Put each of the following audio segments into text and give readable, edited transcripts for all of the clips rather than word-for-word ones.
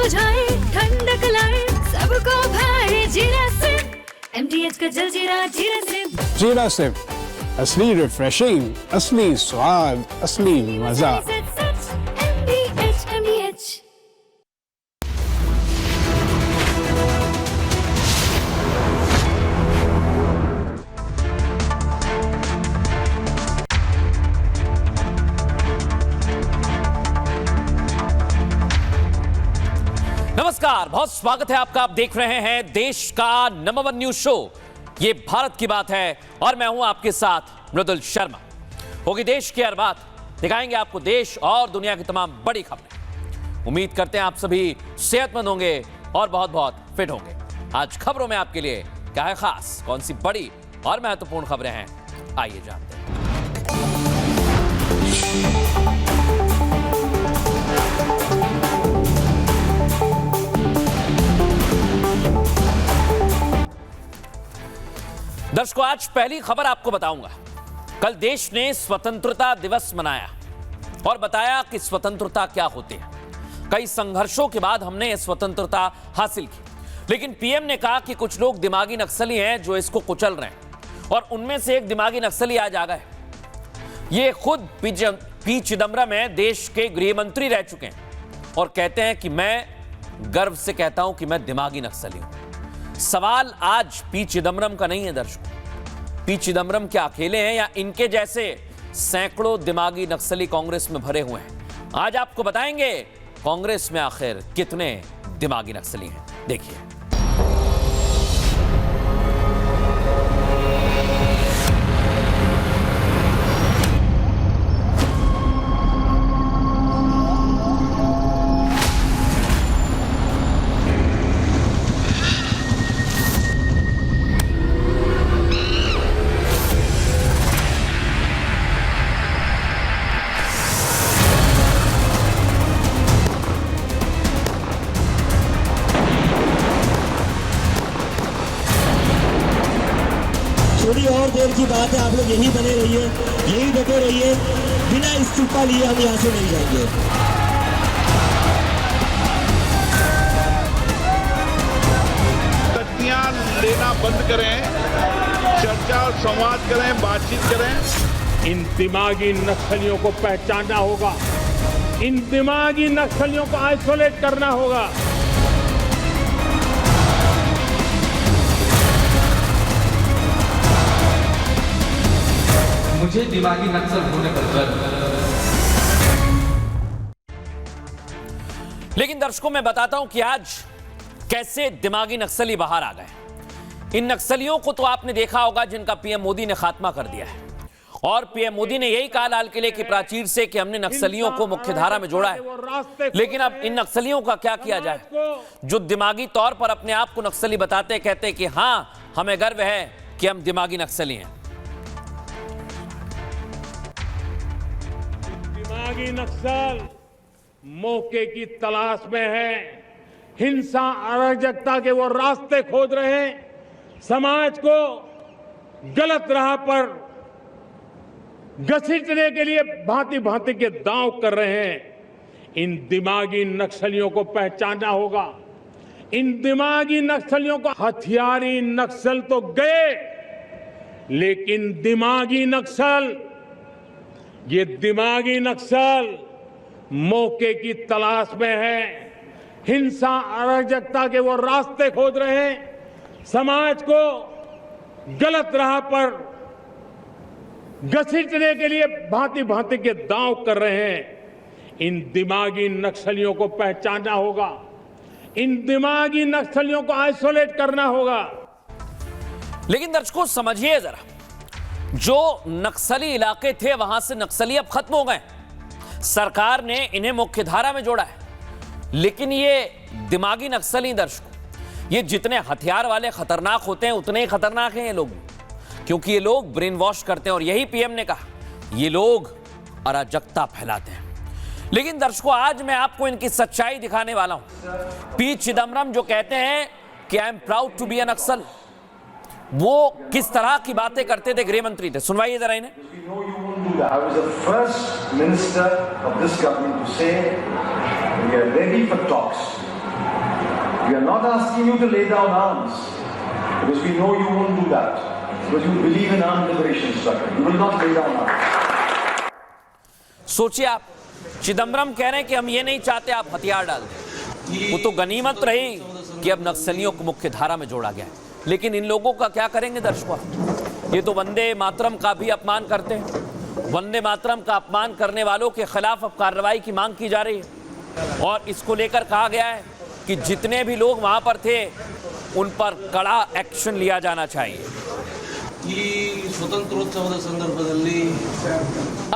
बुझाए, ठंडक लाए, सबको भाए जीरा सिप। MTH का जलजीरा जीरा सिप। जीरा सिप, असली रिफ्रेशिंग, असली स्वाद, असली मजा। MTH। नमस्कार, बहुत स्वागत है आपका। आप देख रहे हैं देश का नंबर 1 न्यूज शो, ये भारत की बात है, और मैं हूं आपके साथ मृदुल शर्मा। होगी देश की हर बात, दिखाएंगे आपको देश और दुनिया की तमाम बड़ी खबरें। उम्मीद करते हैं आप सभी सेहतमंद होंगे और बहुत बहुत फिट होंगे। आज खबरों में आपके लिए क्या है खास, कौन सी बड़ी और महत्वपूर्ण खबरें हैं, आइए जानते हैं। दर्शकों, आज पहली खबर आपको बताऊंगा। कल देश ने स्वतंत्रता दिवस मनाया और बताया कि स्वतंत्रता क्या होती है। कई संघर्षों के बाद हमने यह स्वतंत्रता हासिल की, लेकिन पीएम ने कहा कि कुछ लोग दिमागी नक्सली हैं जो इसको कुचल रहे हैं, और उनमें से एक दिमागी नक्सली आज आ गए। ये खुद पी चिदम्बरम है, देश के गृह मंत्री रह चुके हैं, और कहते हैं कि मैं गर्व से कहता हूं कि मैं दिमागी नक्सली हूं। सवाल आज पी चिदम्बरम का नहीं है दर्शकों। पी चिदम्बरम क्या अकेले हैं या इनके जैसे सैकड़ों दिमागी नक्सली कांग्रेस में भरे हुए हैं? आज आपको बताएंगे कांग्रेस में आखिर कितने दिमागी नक्सली हैं। देखिए, थोड़ी और देर की बात है, आप लोग यही बने रहिए, यही डटे रहिए, बिना इस्तीफा लिए हम यहाँ से नहीं जाएंगे। तख्तियां लेना बंद करें, चर्चा और संवाद करें, बातचीत करें। इन दिमागी नक्सलियों को पहचानना होगा, इन दिमागी नक्सलियों को आइसोलेट करना होगा। मुझे दिमागी नक्सल होने पर गर्व है। लेकिन दर्शकों, मैं बताता हूं कि आज कैसे दिमागी नक्सली बाहर आ गए। इन नक्सलियों को तो आपने देखा होगा जिनका पीएम मोदी ने खात्मा कर दिया है, और पीएम मोदी ने यही कहा लाल किले की प्राचीर से कि हमने नक्सलियों को मुख्यधारा में जोड़ा है। लेकिन अब इन नक्सलियों का क्या किया जाए, जो दिमागी तौर पर अपने आप को नक्सली बताते, कहते कि हां हमें गर्व है कि हम दिमागी नक्सली हैं। दिमागी नक्सल मौके की तलाश में है, हिंसा अराजकता के वो रास्ते खोज रहे हैं, समाज को गलत राह पर घसीटने के लिए भांति भांति के दांव कर रहे हैं। इन दिमागी नक्सलियों को पहचानना होगा, इन दिमागी नक्सलियों को। हथियारी नक्सल तो गए, लेकिन दिमागी नक्सल, ये दिमागी नक्सल मौके की तलाश में है, हिंसा अराजकता के वो रास्ते खोज रहे हैं, समाज को गलत राह पर घसीटने के लिए भांति भांति के दांव कर रहे हैं। इन दिमागी नक्सलियों को पहचानना होगा, इन दिमागी नक्सलियों को आइसोलेट करना होगा। लेकिन दर्शकों, समझिए जरा, जो नक्सली इलाके थे वहां से नक्सली अब खत्म हो गए। सरकार ने इन्हें मुख्यधारा में जोड़ा है, लेकिन ये दिमागी नक्सली दर्शकों, ये जितने हथियार वाले खतरनाक होते हैं उतने ही खतरनाक हैं ये लोग, क्योंकि ये लोग ब्रेन वॉश करते हैं, और यही पीएम ने कहा, ये लोग अराजकता फैलाते हैं। लेकिन दर्शकों, आज मैं आपको इनकी सच्चाई दिखाने वाला हूं। पी चिदम्बरम जो कहते हैं कि I am proud to be an Naxal, वो किस तरह की बातें करते थे, गृह मंत्री थे। सुनवाइए जरा इन्हें। I was the first minister of this government to say we are ready for talks. We are not asking you to lay down arms, because we know you won't do that. Because you believe in armed liberation struggle. You will not lay down arms. सोचिए आप, चिदम्बरम कह रहे हैं कि हम ये नहीं चाहते आप हथियार डाल दें। वो तो गनीमत रही कि अब नक्सलियों को मुख्य धारा में जोड़ा गया है, लेकिन इन लोगों का क्या करेंगे दर्शकों? ये तो वंदे मातरम का भी अपमान करते हैं। वंदे मातरम का अपमान करने वालों के खिलाफ अब कार्रवाई की मांग की जा रही है और इसको लेकर कहा गया है कि जितने भी लोग वहां पर थे उन पर कड़ा एक्शन लिया जाना चाहिए। स्वतंत्रोत्सवದ ಸಂದರ್ಭದಲ್ಲಿ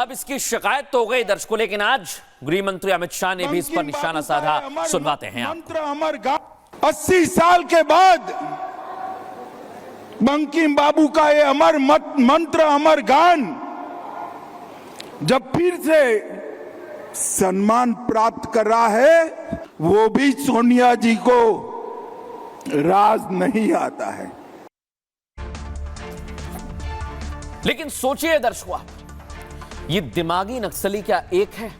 अब इसकी शिकायत तो हो गई दर्शकों, लेकिन आज गृह मंत्री अमित शाह ने भी इस पर निशाना साधा। सुनवाते हैं मंत्र अमर गान। 80 साल के बाद बंकिम बाबू का ये अमर मंत्र अमर गान जब फिर से सम्मान प्राप्त कर रहा है, वो भी सोनिया जी को राज नहीं आता है। लेकिन सोचिए दर्शकों आप, ये दिमागी नक्सली क्या एक है?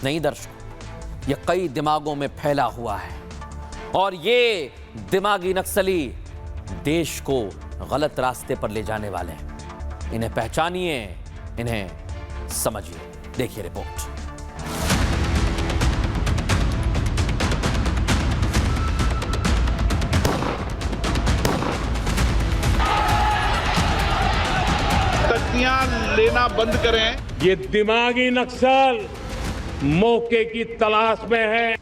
नहीं दर्शकों, ये कई दिमागों में फैला हुआ है और ये दिमागी नक्सली देश को गलत रास्ते पर ले जाने वाले हैं। इन्हें पहचानिए, इन्हें समझिए। देखिए रिपोर्ट। लेना बंद करें। ये दिमागी नक्सल मौके की तलाश में है।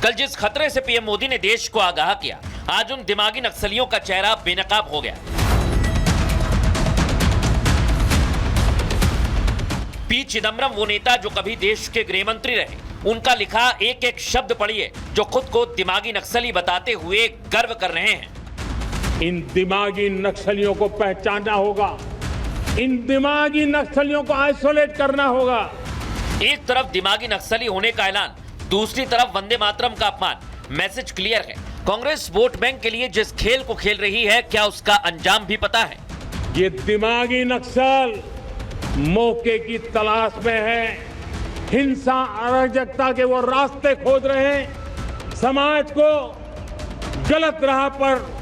कल जिस खतरे से पीएम मोदी ने देश को आगाह किया, आज उन दिमागी नक्सलियों का चेहरा बेनकाब हो गया। पी चिदम्बरम वो नेता जो कभी देश के गृह मंत्री रहे, उनका लिखा एक एक शब्द पढ़िए जो खुद को दिमागी नक्सली बताते हुए गर्व कर रहे हैं। इन दिमागी नक्सलियों को पहचानना होगा, इन दिमागी नक्सलियों को आइसोलेट करना होगा। एक तरफ दिमागी नक्सली होने का ऐलान, दूसरी तरफ वंदे मातरम का अपमान। मैसेज क्लियर है, कांग्रेस वोट बैंक के लिए जिस खेल को खेल रही है, क्या उसका अंजाम भी पता है? ये दिमागी नक्सल मौके की तलाश में है, हिंसा अराजकता के वो रास्ते खोद रहे हैं, समाज को गलत राह पर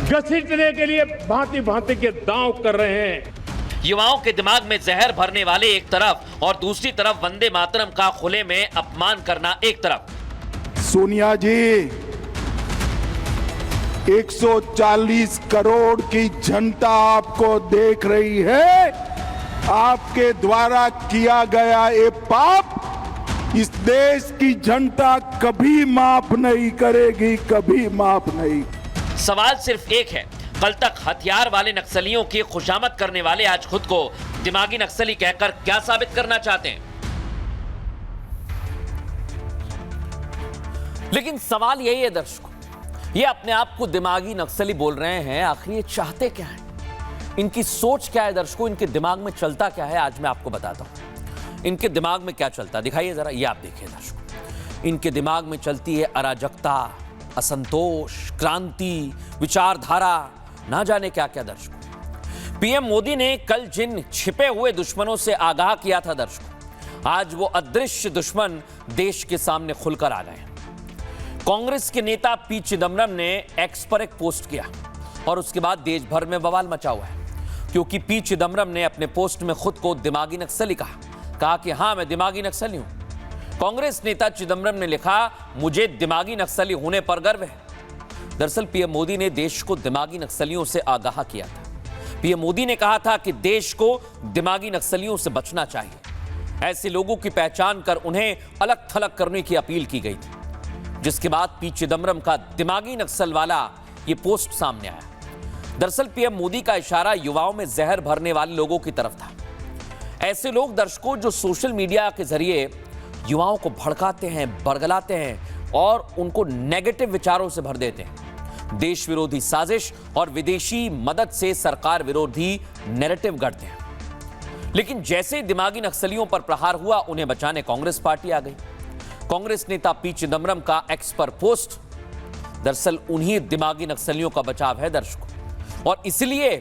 घसीटने के लिए भांति भांति के दांव कर रहे हैं। युवाओं के दिमाग में जहर भरने वाले एक तरफ और दूसरी तरफ वंदे मातरम का खुले में अपमान करना एक तरफ। सोनिया जी, 140 करोड़ की जनता आपको देख रही है। आपके द्वारा किया गया ये पाप इस देश की जनता कभी माफ नहीं करेगी, कभी माफ नहीं। सवाल सिर्फ एक है, कल तक हथियार वाले नक्सलियों की खुशामद करने वाले आज खुद को दिमागी नक्सली कहकर क्या साबित करना चाहते हैं? लेकिन सवाल यही है दर्शकों, ये अपने आप को दिमागी नक्सली बोल रहे हैं, आखिर ये चाहते क्या हैं? इनकी सोच क्या है दर्शकों? इनके दिमाग में चलता क्या है? आज मैं आपको बताता हूं इनके दिमाग में क्या चलता है। दिखाइए जरा, ये आप देखिए दर्शकों, इनके दिमाग में चलती है अराजकता, असंतोष, क्रांति, विचारधारा, ना जाने क्या क्या दर्शकों। पीएम मोदी ने कल जिन छिपे हुए दुश्मनों से आगाह किया था दर्शकों, आज वो अदृश्य दुश्मन देश के सामने खुलकर आ गए। कांग्रेस के नेता पी चिदम्बरम ने एक्स पर एक पोस्ट किया और उसके बाद देश भर में बवाल मचा हुआ है, क्योंकि पी चिदम्बरम ने अपने पोस्ट में खुद को दिमागी नक्सली कहा कि हां मैं दिमागी नक्सली हूं। कांग्रेस नेता चिदम्बरम ने लिखा, मुझे दिमागी नक्सली होने पर गर्व है। दरअसल पीएम मोदी ने देश को दिमागी नक्सलियों से आगाह किया था। पीएम मोदी ने कहा था कि देश को दिमागी नक्सलियों से बचना चाहिए। ऐसे लोगों की पहचान कर उन्हें अलग थलग करने की अपील की गई थी, जिसके बाद पी चिदम्बरम का दिमागी नक्सल वाला ये पोस्ट सामने आया। दरअसल पीएम मोदी का इशारा युवाओं में जहर भरने वाले लोगों की तरफ था। ऐसे लोग दर्शकों जो सोशल मीडिया के जरिए युवाओं को भड़काते हैं, बरगलाते हैं और उनको नेगेटिव विचारों से भर देते हैं। देश विरोधी साजिश और विदेशी मदद से सरकार विरोधी नैरेटिव गढ़ते हैं। लेकिन जैसे दिमागी नक्सलियों पर प्रहार हुआ, उन्हें बचाने कांग्रेस पार्टी आ गई। कांग्रेस नेता पी चिदम्बरम का एक्स पर पोस्ट दरअसल उन्हीं दिमागी नक्सलियों का बचाव है दर्शकों। और इसलिए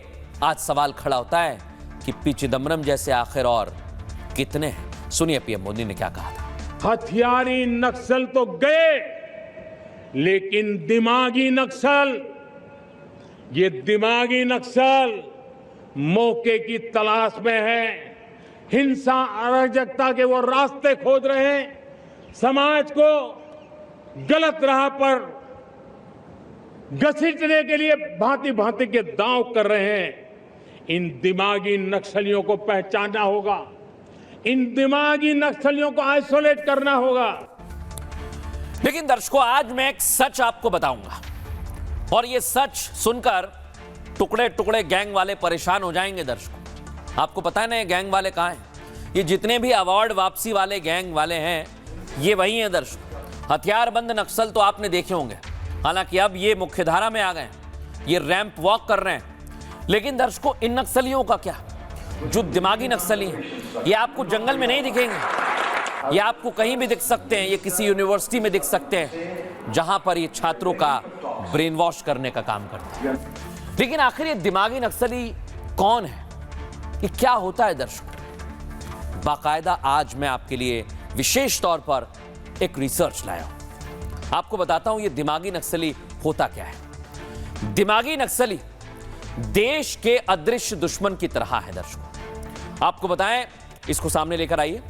आज सवाल खड़ा होता है कि पी चिदम्बरम जैसे आखिर और कितने हैं? सुनिए पीएम मोदी ने क्या कहा था। हथियारी नक्सल तो गए, लेकिन दिमागी नक्सल, ये दिमागी नक्सल मौके की तलाश में है, हिंसा अराजकता के वो रास्ते खोज रहे हैं, समाज को गलत राह पर घसीटने के लिए भांति भांति के दांव कर रहे हैं। इन दिमागी नक्सलियों को पहचानना होगा, इन दिमागी नक्सलियों को आइसोलेट करना होगा। लेकिन दर्शकों, आज मैं एक सच आपको बताऊंगा और ये सच सुनकर टुकड़े टुकड़े गैंग वाले परेशान हो जाएंगे। दर्शकों, आपको पता है ना ये गैंग वाले कहां हैं? ये जितने भी अवार्ड वापसी वाले गैंग वाले हैं, ये वही हैं दर्शकों। हथियारबंद नक्सल तो आपने देखे होंगे, हालांकि अब ये मुख्यधारा में आ गए, ये रैंप वॉक कर रहे हैं। लेकिन दर्शकों, इन नक्सलियों का क्या? जो दिमागी नक्सली हैं, ये आपको जंगल में नहीं दिखेंगे, ये आपको कहीं भी दिख सकते हैं। ये किसी यूनिवर्सिटी में दिख सकते हैं जहां पर ये छात्रों का ब्रेन वॉश करने का काम करते हैं। लेकिन आखिर ये दिमागी नक्सली कौन है, ये क्या होता है दर्शकों? बाकायदा आज मैं आपके लिए विशेष तौर पर एक रिसर्च लाया हूं। आपको बताता हूं ये दिमागी नक्सली होता क्या है। दिमागी नक्सली देश के अदृश्य दुश्मन की तरह है दर्शकों। आपको बताएं, इसको सामने लेकर आइए।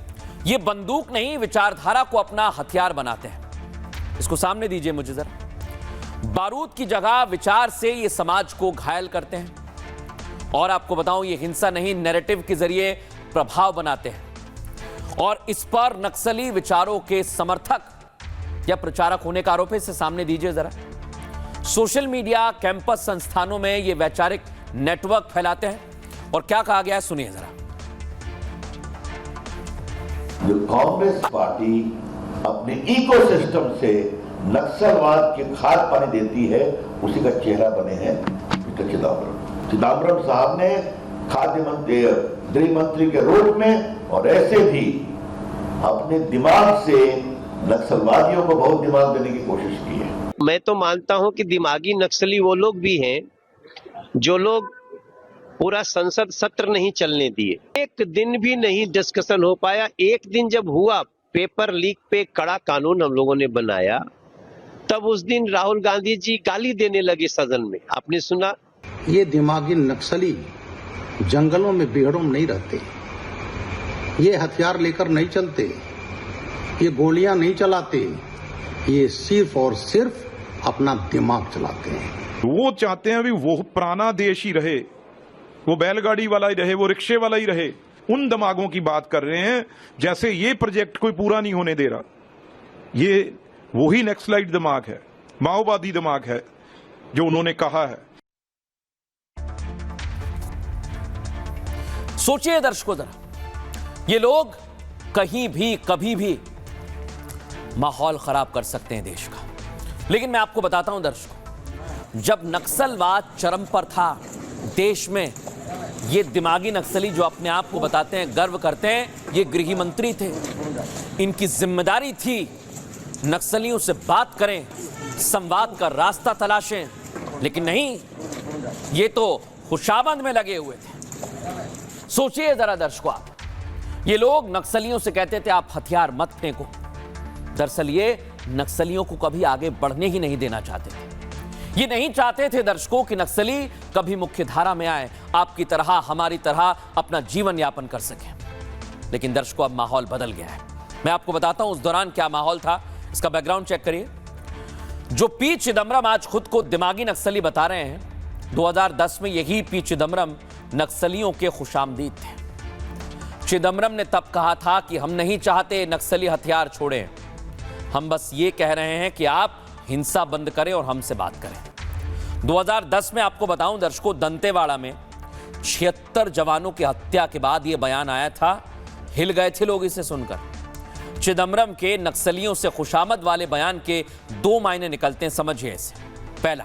ये बंदूक नहीं, विचारधारा को अपना हथियार बनाते हैं। इसको सामने दीजिए मुझे जरा। बारूद की जगह विचार से ये समाज को घायल करते हैं। और आपको बताऊं, ये हिंसा नहीं, नैरेटिव के जरिए प्रभाव बनाते हैं। और इस पर नक्सली विचारों के समर्थक या प्रचारक होने का आरोप है। इसे सामने दीजिए जरा। सोशल मीडिया, कैंपस, संस्थानों में ये वैचारिक नेटवर्क फैलाते हैं। और क्या कहा गया है, सुनिए जरा। जो कांग्रेस पार्टी अपने इकोसिस्टम से नक्सलवाद के खाद पानी देती है, उसी का चेहरा बने हैं मिस्टर चिदम्बरम। चिदम्बरम साहब ने खाद्य मंत्री, गृह मंत्री के रूप में और ऐसे भी अपने दिमाग से नक्सलवादियों को बहुत दिमाग देने की कोशिश की है। मैं तो मानता हूं कि दिमागी नक्सली वो लोग भी हैं जो लोग पूरा संसद सत्र नहीं चलने दिए, एक दिन भी नहीं डिस्कशन हो पाया। एक दिन जब हुआ, पेपर लीक पे कड़ा कानून हम लोगों ने बनाया, तब उस दिन राहुल गांधी जी गाली देने लगे सदन में। आपने सुना? ये दिमागी नक्सली जंगलों में बेहड़ों में नहीं रहते, ये हथियार लेकर नहीं चलते, ये गोलियां नहीं चलाते, ये सिर्फ और सिर्फ अपना दिमाग चलाते हैं। वो चाहते हैं भी वो पुराना देश ही रहे, वो बैलगाड़ी वाला ही रहे, वो रिक्शे वाला ही रहे। उन दिमागों की बात कर रहे हैं जैसे ये प्रोजेक्ट कोई पूरा नहीं होने दे रहा। ये वही नक्सलाइट दिमाग है, माओवादी दिमाग है जो उन्होंने कहा है। सोचिए दर्शकों जरा, ये लोग कहीं भी कभी भी माहौल खराब कर सकते हैं देश का। लेकिन मैं आपको बताता हूं दर्शकों, जब नक्सलवाद चरम पर था देश में, ये दिमागी नक्सली जो अपने आप को बताते हैं, गर्व करते हैं, ये गृह मंत्री थे। इनकी जिम्मेदारी थी नक्सलियों से बात करें, संवाद का रास्ता तलाशें। लेकिन नहीं, ये तो खुशामद में लगे हुए थे। सोचिए जरा दर्शकों, आप, ये लोग नक्सलियों से कहते थे आप हथियार मत फेंको। दरअसल ये नक्सलियों को कभी आगे बढ़ने ही नहीं देना चाहते थे। ये नहीं चाहते थे दर्शकों कि नक्सली कभी मुख्य धारा में आए, आपकी तरह, हमारी तरह अपना जीवन यापन कर सके। लेकिन दर्शकों, अब माहौल बदल गया है। मैं आपको बताता हूं उस दौरान क्या माहौल था, इसका बैकग्राउंड चेक करिए। जो पी चिदम्बरम आज खुद को दिमागी नक्सली बता रहे हैं, 2010 में यही पी चिदम्बरम नक्सलियों के खुशामदीद थे। चिदम्बरम ने तब कहा था कि हम नहीं चाहते नक्सली हथियार छोड़ें, हम बस ये कह रहे हैं कि आप हिंसा बंद करें और हमसे बात करें। 2010 में आपको बताऊं दर्शकों, दंतेवाड़ा में 76 जवानों की हत्या के बाद यह बयान आया था। हिल गए थे लोग इसे सुनकर। चिदम्बरम के नक्सलियों से खुशामद वाले बयान के 2 मायने निकलते हैं, समझिए इसे। पहला,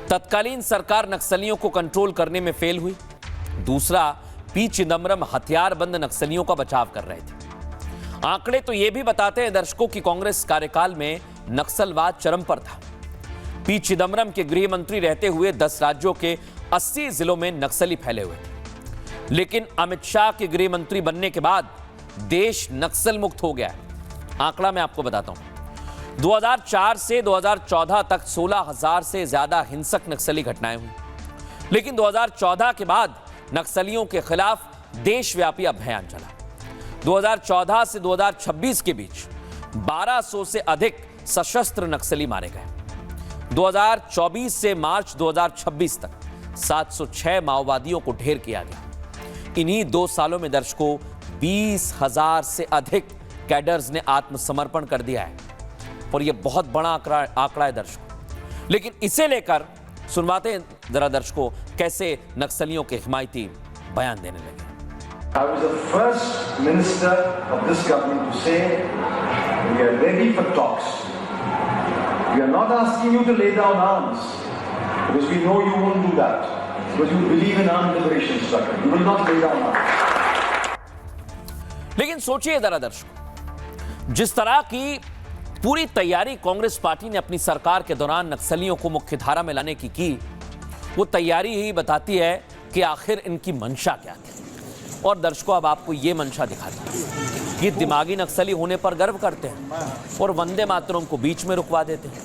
तत्कालीन सरकार नक्सलियों को कंट्रोल करने में फेल हुई। दूसरा, पी चिदम्बरम हथियारबंद नक्सलियों का बचाव कर रहे थे। आंकड़े तो यह भी बताते हैं दर्शकों की कांग्रेस कार्यकाल में नक्सलवाद चरम पर था। पी चिदम्बरम के गृह मंत्री रहते हुए 10 राज्यों के 80 जिलों में नक्सली फैले हुए थे। लेकिन अमित शाह के गृह मंत्री बनने के बाद देश नक्सल मुक्त हो गया है। आंकड़ा मैं आपको बताता हूं, 2004 से 2014 तक 16,000 से ज्यादा हिंसक नक्सली घटनाएं हुई, लेकिन 2014 के बाद नक्सलियों के खिलाफ देशव्यापी अभियान चला। 2014 से 2026 के बीच 1200 से अधिक सशस्त्र नक्सली मारे गए। 2024 से मार्च 2026 तक 706 माओवादियों को ढेर किया गया। इन्हीं 2 सालों में दर्शकों 20,000 से अधिक कैडर्स ने आत्मसमर्पण कर दिया है और यह बहुत बड़ा आंकड़ा है दर्शकों। लेकिन इसे लेकर सुनवाते हैं जरा दर्शकों कैसे नक्सलियों के हिमायती बयान देने लगे। I was the first minister of this government to say we are ready for talks. We are not asking you to lay down arms because we know you won't do that because you believe in armed liberation struggle. You will not lay down arms. लेकिन सोचिए जरा दर्शकों, जिस तरह की पूरी तैयारी Congress party ने अपनी सरकार के दौरान नक्सलियों को मुख्यधारा में लाने की वो तैयारी ही बताती है कि आखिर इनकी मंशा क्या थी। और दर्शकों अब आपको ये मंशा दिखाती है, ये दिमागी नक्सली होने पर गर्व करते हैं और वंदे मातरम को बीच में रुकवा देते हैं।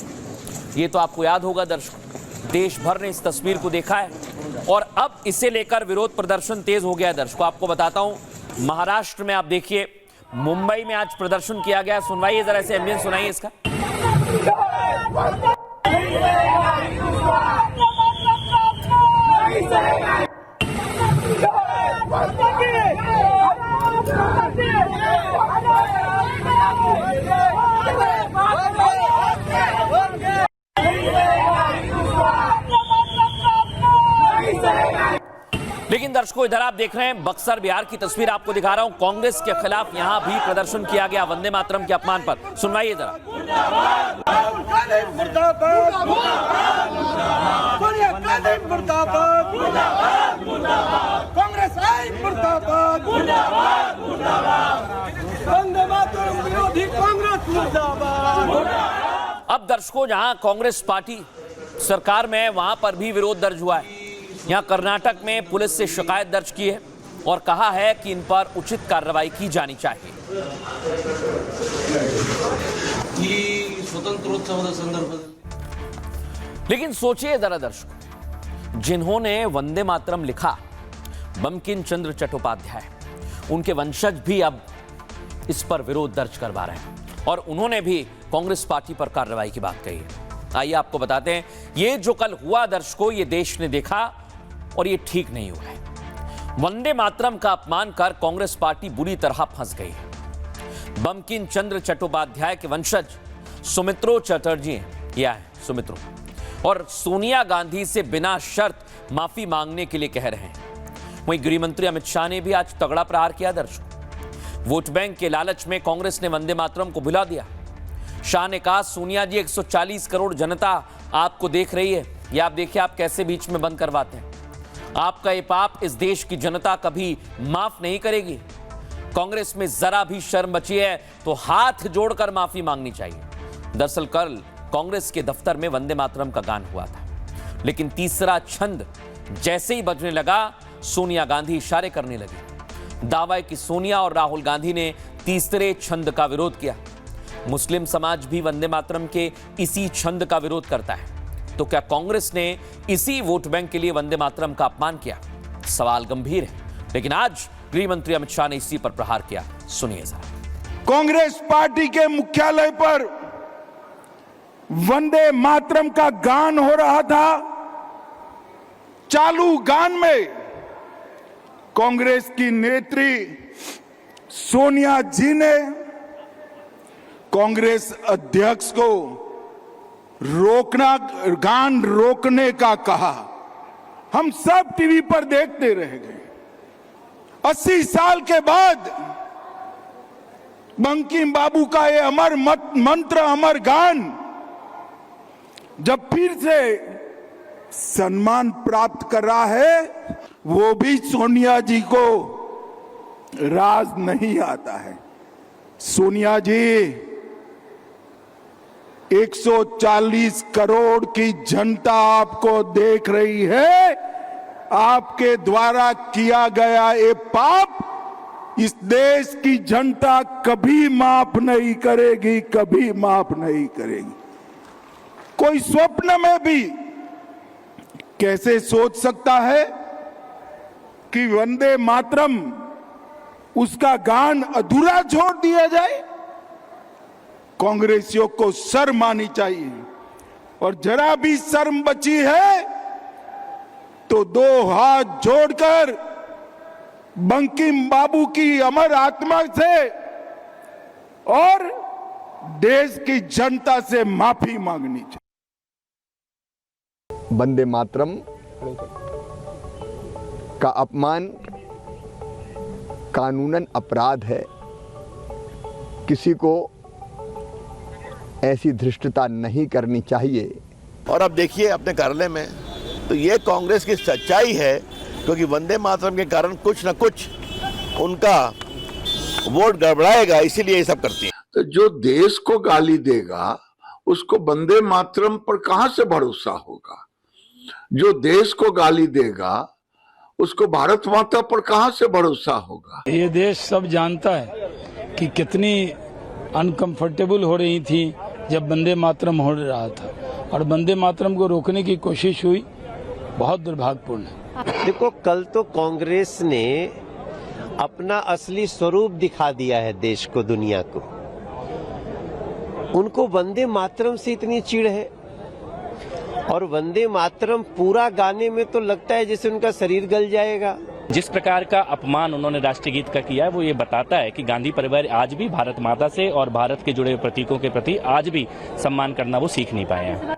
ये तो आपको याद होगा दर्शकों, देश भर ने इस तस्वीर को देखा है और अब इसे लेकर विरोध प्रदर्शन तेज हो गया है। दर्शकों आपको बताता हूं, महाराष्ट्र में आप देखिए, मुंबई में आज प्रदर्शन किया गया। सुनवाइए जरा, ऐसे एम्बियंस सुनाइए इसका। लेकिन दर्शकों इधर आप देख रहे हैं बक्सर बिहार की तस्वीर आपको दिखा रहा हूं। कांग्रेस के खिलाफ यहां भी प्रदर्शन किया गया वंदे मातरम के अपमान पर। सुनवाइए जरा। अब दर्शकों जहां कांग्रेस पार्टी सरकार में है वहां पर भी विरोध दर्ज हुआ है। यहां कर्नाटक में पुलिस से शिकायत दर्ज की है और कहा है कि इन पर उचित कार्रवाई की जानी चाहिए। लेकिन सोचिए जरा दर्शकों, जिन्होंने वंदे मातरम लिखा, बंकिम चंद्र चट्टोपाध्याय, उनके वंशज भी अब इस पर विरोध दर्ज करवा रहे हैं और उन्होंने भी कांग्रेस पार्टी पर कार्रवाई की बात कही है। आइए आपको बताते हैं, ये जो कल हुआ दर्शकों, ये देश ने देखा और ये ठीक नहीं हुआ है। वंदे मातरम का अपमान कर कांग्रेस पार्टी बुरी तरह फंस गई है। बंकिम चंद्र चट्टोपाध्याय के वंशज सुमित्रो चटर्जी सुमित्रो और सोनिया गांधी से बिना शर्त माफी मांगने के लिए कह रहे हैं। वहीं गृह मंत्री अमित शाह ने भी आज तगड़ा प्रहार किया दर्शकों। वोट बैंक के लालच में कांग्रेस ने वंदे मातरम को भुला दिया। शाह ने कहा, सोनिया जी 140 करोड़ जनता आपको देख रही है, ये आप देखिए आप कैसे बीच में बंद करवाते हैं। आपका ये पाप इस देश की जनता कभी माफ नहीं करेगी। कांग्रेस में जरा भी शर्म बची है तो हाथ जोड़कर माफी मांगनी चाहिए। दरअसल कल कांग्रेस के दफ्तर में वंदे मातरम का गान हुआ था, लेकिन तीसरा छंद जैसे ही बजने लगा, सोनिया गांधी इशारे करने लगी। दावा है कि सोनिया और राहुल गांधी ने तीसरे छंद का विरोध किया। मुस्लिम समाज भी वंदे मातरम के इसी छंद का विरोध करता है। तो क्या कांग्रेस ने इसी वोट बैंक के लिए वंदे मातरम का अपमान किया? सवाल गंभीर है, लेकिन आज गृह मंत्री अमित शाह ने इसी पर प्रहार किया। सुनिए जरा। कांग्रेस पार्टी के मुख्यालय पर वंदे मातरम का गान हो रहा था। चालू गान में कांग्रेस की नेत्री सोनिया जी ने कांग्रेस अध्यक्ष को गान रोकने का कहा। हम सब टीवी पर देखते रह गए। 80 साल के बाद बंकिम बाबू का ये अमर मंत्र, अमर गान जब फिर से सम्मान प्राप्त कर रहा है, वो भी सोनिया जी को राज नहीं आता है। सोनिया जी, 140 करोड़ की जनता आपको देख रही है। आपके द्वारा किया गया ये पाप इस देश की जनता कभी माफ नहीं करेगी, कभी माफ नहीं करेगी। कोई स्वप्न में भी कैसे सोच सकता है कि वंदे मातरम उसका गान अधूरा छोड़ दिया जाए? कांग्रेसियों को शर्म आनी चाहिए, और जरा भी शर्म बची है तो दो हाथ जोड़कर बंकिम बाबू की अमर आत्मा से और देश की जनता से माफी मांगनी चाहिए। वंदे मातरम का अपमान कानूनन अपराध है। किसी को ऐसी धृष्टता नहीं करनी चाहिए। और अब देखिए अपने कार्यालय में तो ये कांग्रेस की सच्चाई है, क्योंकि वंदे मातरम के कारण कुछ न कुछ उनका वोट गड़बड़ाएगा, इसीलिए ये सब करती है। तो जो देश को गाली देगा उसको वंदे मातरम पर कहां से भरोसा होगा? जो देश को गाली देगा उसको भारत माता पर कहां से भरोसा होगा? ये देश सब जानता है कि कितनी अनकंफर्टेबल हो रही थी जब वंदे मातरम हो रहा था, और वंदे मातरम को रोकने की कोशिश हुई, बहुत दुर्भाग्यपूर्ण है। देखो, कल तो कांग्रेस ने अपना असली स्वरूप दिखा दिया है देश को, दुनिया को। उनको वंदे मातरम से इतनी चिढ़ है, और वंदे मातरम पूरा गाने में तो लगता है जैसे उनका शरीर गल जाएगा। जिस प्रकार का अपमान उन्होंने राष्ट्रीय गीत का किया है, वो ये बताता है कि गांधी परिवार आज भी भारत माता से और भारत के जुड़े प्रतीकों के प्रति आज भी सम्मान करना वो सीख नहीं पाए हैं।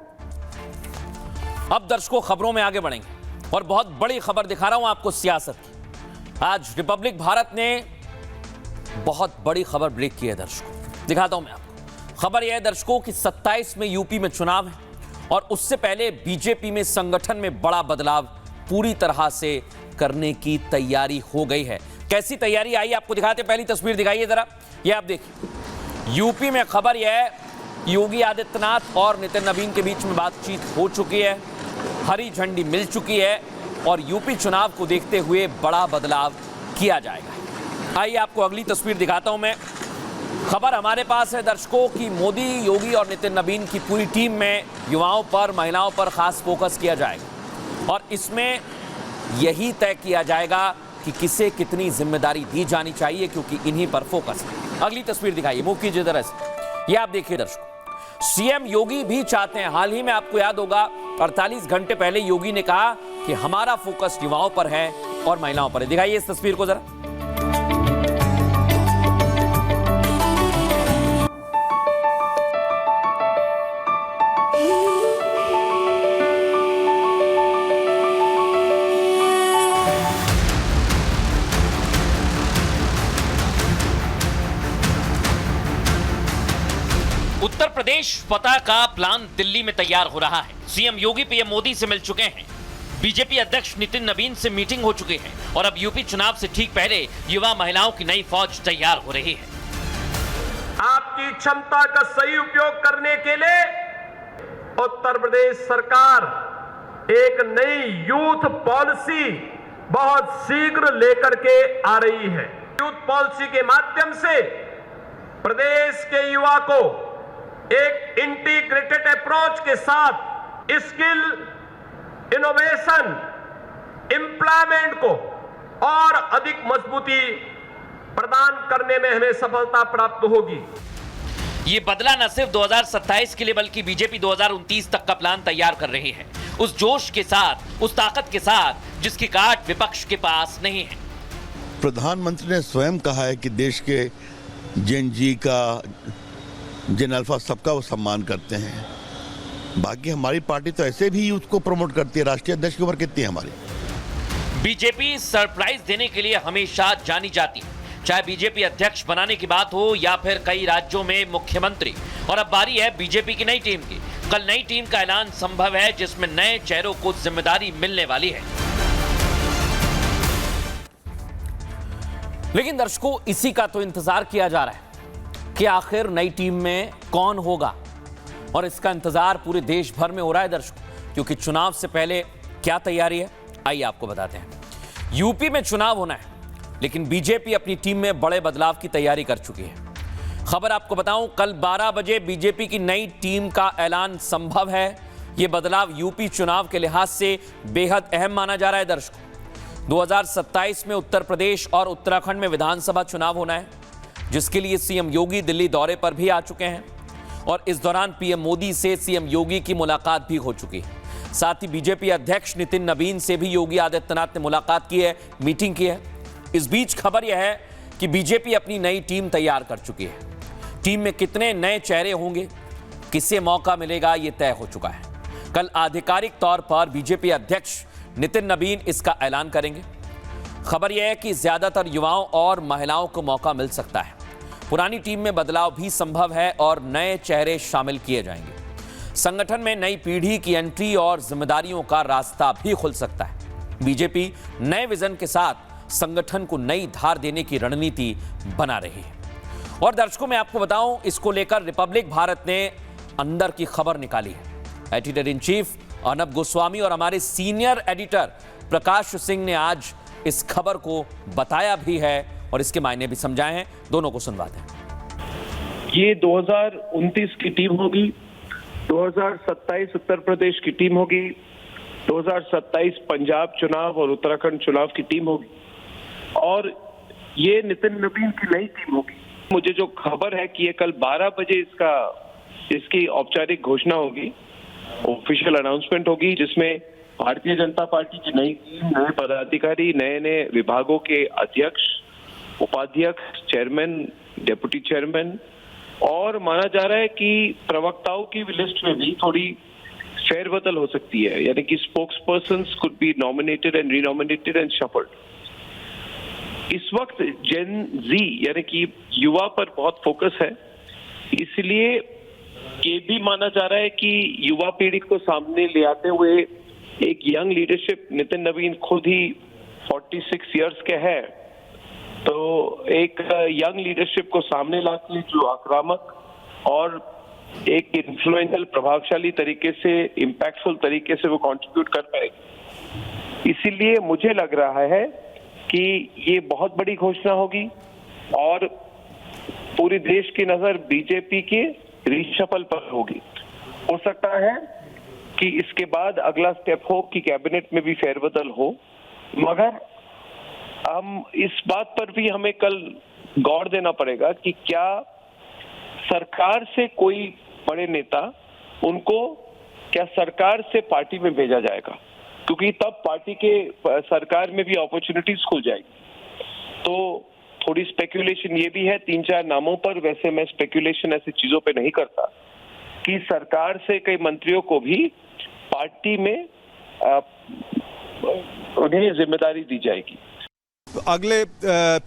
अब दर्शकों खबरों में आगे बढ़ेंगे और बहुत बड़ी खबर दिखा रहा हूं आपको सियासत की। आज रिपब्लिक भारत ने बहुत बड़ी खबर ब्रेक की है दर्शकों, दिखाता हूं मैं आपको। खबर यह है दर्शकों कि 27 में यूपी में चुनाव है और उससे पहले बीजेपी में संगठन में बड़ा बदलाव पूरी तरह से करने की तैयारी हो गई है। कैसी तैयारी आई आपको दिखाते, पहली तस्वीर दिखाइए जरा, ये आप देखिए। यूपी में खबर यह है, योगी आदित्यनाथ और नितिन नवीन के बीच में बातचीत हो चुकी है, हरी झंडी मिल चुकी है और यूपी चुनाव को देखते हुए बड़ा बदलाव किया जाएगा। आइए आपको अगली तस्वीर दिखाता हूं मैं। खबर हमारे पास है दर्शकों कि मोदी, योगी और नितिन नवीन की पूरी टीम में युवाओं पर, महिलाओं पर खास फोकस किया जाएगा और इसमें यही तय किया जाएगा कि किसे कितनी जिम्मेदारी दी जानी चाहिए, क्योंकि इन्हीं पर फोकस है। अगली तस्वीर दिखाइए, मूव कीजिए जरा से। ये आप देखिए दर्शकों, सीएम योगी भी चाहते हैं, हाल ही में आपको याद होगा 48 घंटे पहले योगी ने कहा कि हमारा फोकस युवाओं पर है और महिलाओं पर है। दिखाइए इस तस्वीर को जरा। उत्तर प्रदेश फतह का प्लान दिल्ली में तैयार हो रहा है। सीएम योगी पीएम मोदी से मिल चुके हैं, बीजेपी अध्यक्ष नितिन नवीन से मीटिंग हो चुकी है और अब यूपी चुनाव से ठीक पहले युवा महिलाओं की नई फौज तैयार हो रही है। आपकी क्षमता का सही उपयोग करने के लिए उत्तर प्रदेश सरकार एक नई यूथ पॉलिसी बहुत शीघ्र लेकर के आ रही है। यूथ पॉलिसी के माध्यम से प्रदेश के युवा को एक इंटीग्रेटेड अप्रोच के साथ स्किल, इनोवेशन, एम्प्लॉयमेंट को और अधिक मजबूती प्रदान करने में हमें सफलता प्राप्त होगी। ये बदला न सिर्फ 2027 के लिए बल्कि बीजेपी 2029 तक का प्लान तैयार कर रही है, उस जोश के साथ, उस ताकत के साथ जिसकी काट विपक्ष के पास नहीं है। प्रधानमंत्री ने स्वयं कहा है कि देश के जेन जी का, जेन अल्फा सबका वो सम्मान करते हैं। बाकी हमारी पार्टी तो ऐसे भी यूथ को प्रमोट करती है। राष्ट्रीय अध्यक्ष की उम्र कितनी है हमारी? बीजेपी सरप्राइज देने के लिए हमेशा जानी जाती है, चाहे बीजेपी अध्यक्ष बनाने की बात हो या फिर कई राज्यों में मुख्यमंत्री। और अब बारी है बीजेपी की नई टीम की। कल नई टीम का ऐलान संभव है जिसमें नए चेहरों को जिम्मेदारी मिलने वाली है। लेकिन दर्शकों, इसी का तो इंतजार किया जा रहा है कि आखिर नई टीम में कौन होगा, और इसका इंतजार पूरे देश भर में हो रहा है दर्शकों, क्योंकि चुनाव से पहले क्या तैयारी है आइए आपको बताते हैं। यूपी में चुनाव होना है, लेकिन बीजेपी अपनी टीम में बड़े बदलाव की तैयारी कर चुकी है। खबर आपको बताऊं, कल 12 बजे बीजेपी की नई टीम का ऐलान संभव है। यह बदलाव यूपी चुनाव के लिहाज से बेहद अहम माना जा रहा है। दर्शकों, 2027 में उत्तर प्रदेश और उत्तराखंड में विधानसभा चुनाव होना है, जिसके लिए सीएम योगी दिल्ली दौरे पर भी आ चुके हैं और इस दौरान पीएम मोदी से सीएम योगी की मुलाकात भी हो चुकी है। साथ ही बीजेपी अध्यक्ष नितिन नबीन से भी योगी आदित्यनाथ ने मुलाकात की है, मीटिंग की है। इस बीच खबर यह है कि बीजेपी अपनी नई टीम तैयार कर चुकी है। टीम में कितने नए चेहरे होंगे, किसे मौका मिलेगा, यह तय हो चुका है। कल आधिकारिक तौर पर बीजेपी अध्यक्ष नितिन नबीन इसका ऐलान करेंगे। खबर यह है कि ज्यादातर युवाओं और महिलाओं को मौका मिल सकता है। पुरानी टीम में बदलाव भी संभव है और नए चेहरे शामिल किए जाएंगे। संगठन में नई पीढ़ी की एंट्री और जिम्मेदारियों का रास्ता भी खुल सकता है। बीजेपी नए विजन के साथ संगठन को नई धार देने की रणनीति बना रही है। और दर्शकों, मैं आपको बताऊं, इसको लेकर रिपब्लिक भारत ने अंदर की खबर निकाली है। Editor in chief Arnab Goswami और हमारे सीनियर एडिटर प्रकाश सिंह ने आज इस खबर को बताया भी है और इसके मायने भी समझाए हैं। दोनों को सुनवाते हैं। ये 2029 की टीम होगी, 2027 उत्तर प्रदेश की टीम होगी, 2027 पंजाब चुनाव और उत्तराखंड चुनाव की टीम होगी और ये नितिन नबीन की नई टीम होगी। मुझे जो खबर है कि ये कल 12 बजे इसकी औपचारिक घोषणा होगी, ऑफिशियल अनाउंसमेंट होगी, जिसमें भारतीय जनता पार्टी की नई टीम, नए पदाधिकारी, नए नए विभागों के अध्यक्ष, उपाध्यक्ष, चेयरमैन, डेप्यूटी चेयरमैन और माना जा रहा है कि प्रवक्ताओं की लिस्ट में भी थोड़ी फेरबदल हो सकती है, यानी कि spokes persons could be nominated and renominated and shuffled. इस वक्त जेन जी यानी कि युवा पर बहुत फोकस है, इसलिए ये भी माना जा रहा है कि युवा पीढ़ी को सामने ले आते हुए एक यंग लीडरशिप, नितिन नबीन खुद ही 46 इयर्स के हैं, तो एक यंग लीडरशिप को सामने लाके जो आक्रामक और एक इन्फ्लुएंशियल, प्रभावशाली तरीके से, इम्पैक्टफुल तरीके से वो कंट्रीब्यूट कर पाएगी। इसीलिए मुझे लग रहा है कि ये बहुत बड़ी घोषणा होगी और पूरी देश की नजर बीजेपी के रीशफल पर होगी। हो सकता है कि इसके बाद अगला स्टेप हो कि कैबिनेट में भी फेरबदल हो, मगर हम इस बात पर भी हमें कल गौर देना पड़ेगा कि क्या सरकार से कोई बड़े नेता, उनको क्या सरकार से पार्टी में भेजा जाएगा, क्योंकि तब पार्टी के सरकार में भी अपॉर्चुनिटीज खुल जाएगी। तो थोड़ी स्पेक्यूलेशन ये भी है 3-4 नामों पर, वैसे मैं स्पेक्यूलेशन ऐसी चीजों पे नहीं करता, कि सरकार से कई मंत्रियों को भी पार्टी में उन्हें जिम्मेदारी दी जाएगी। अगले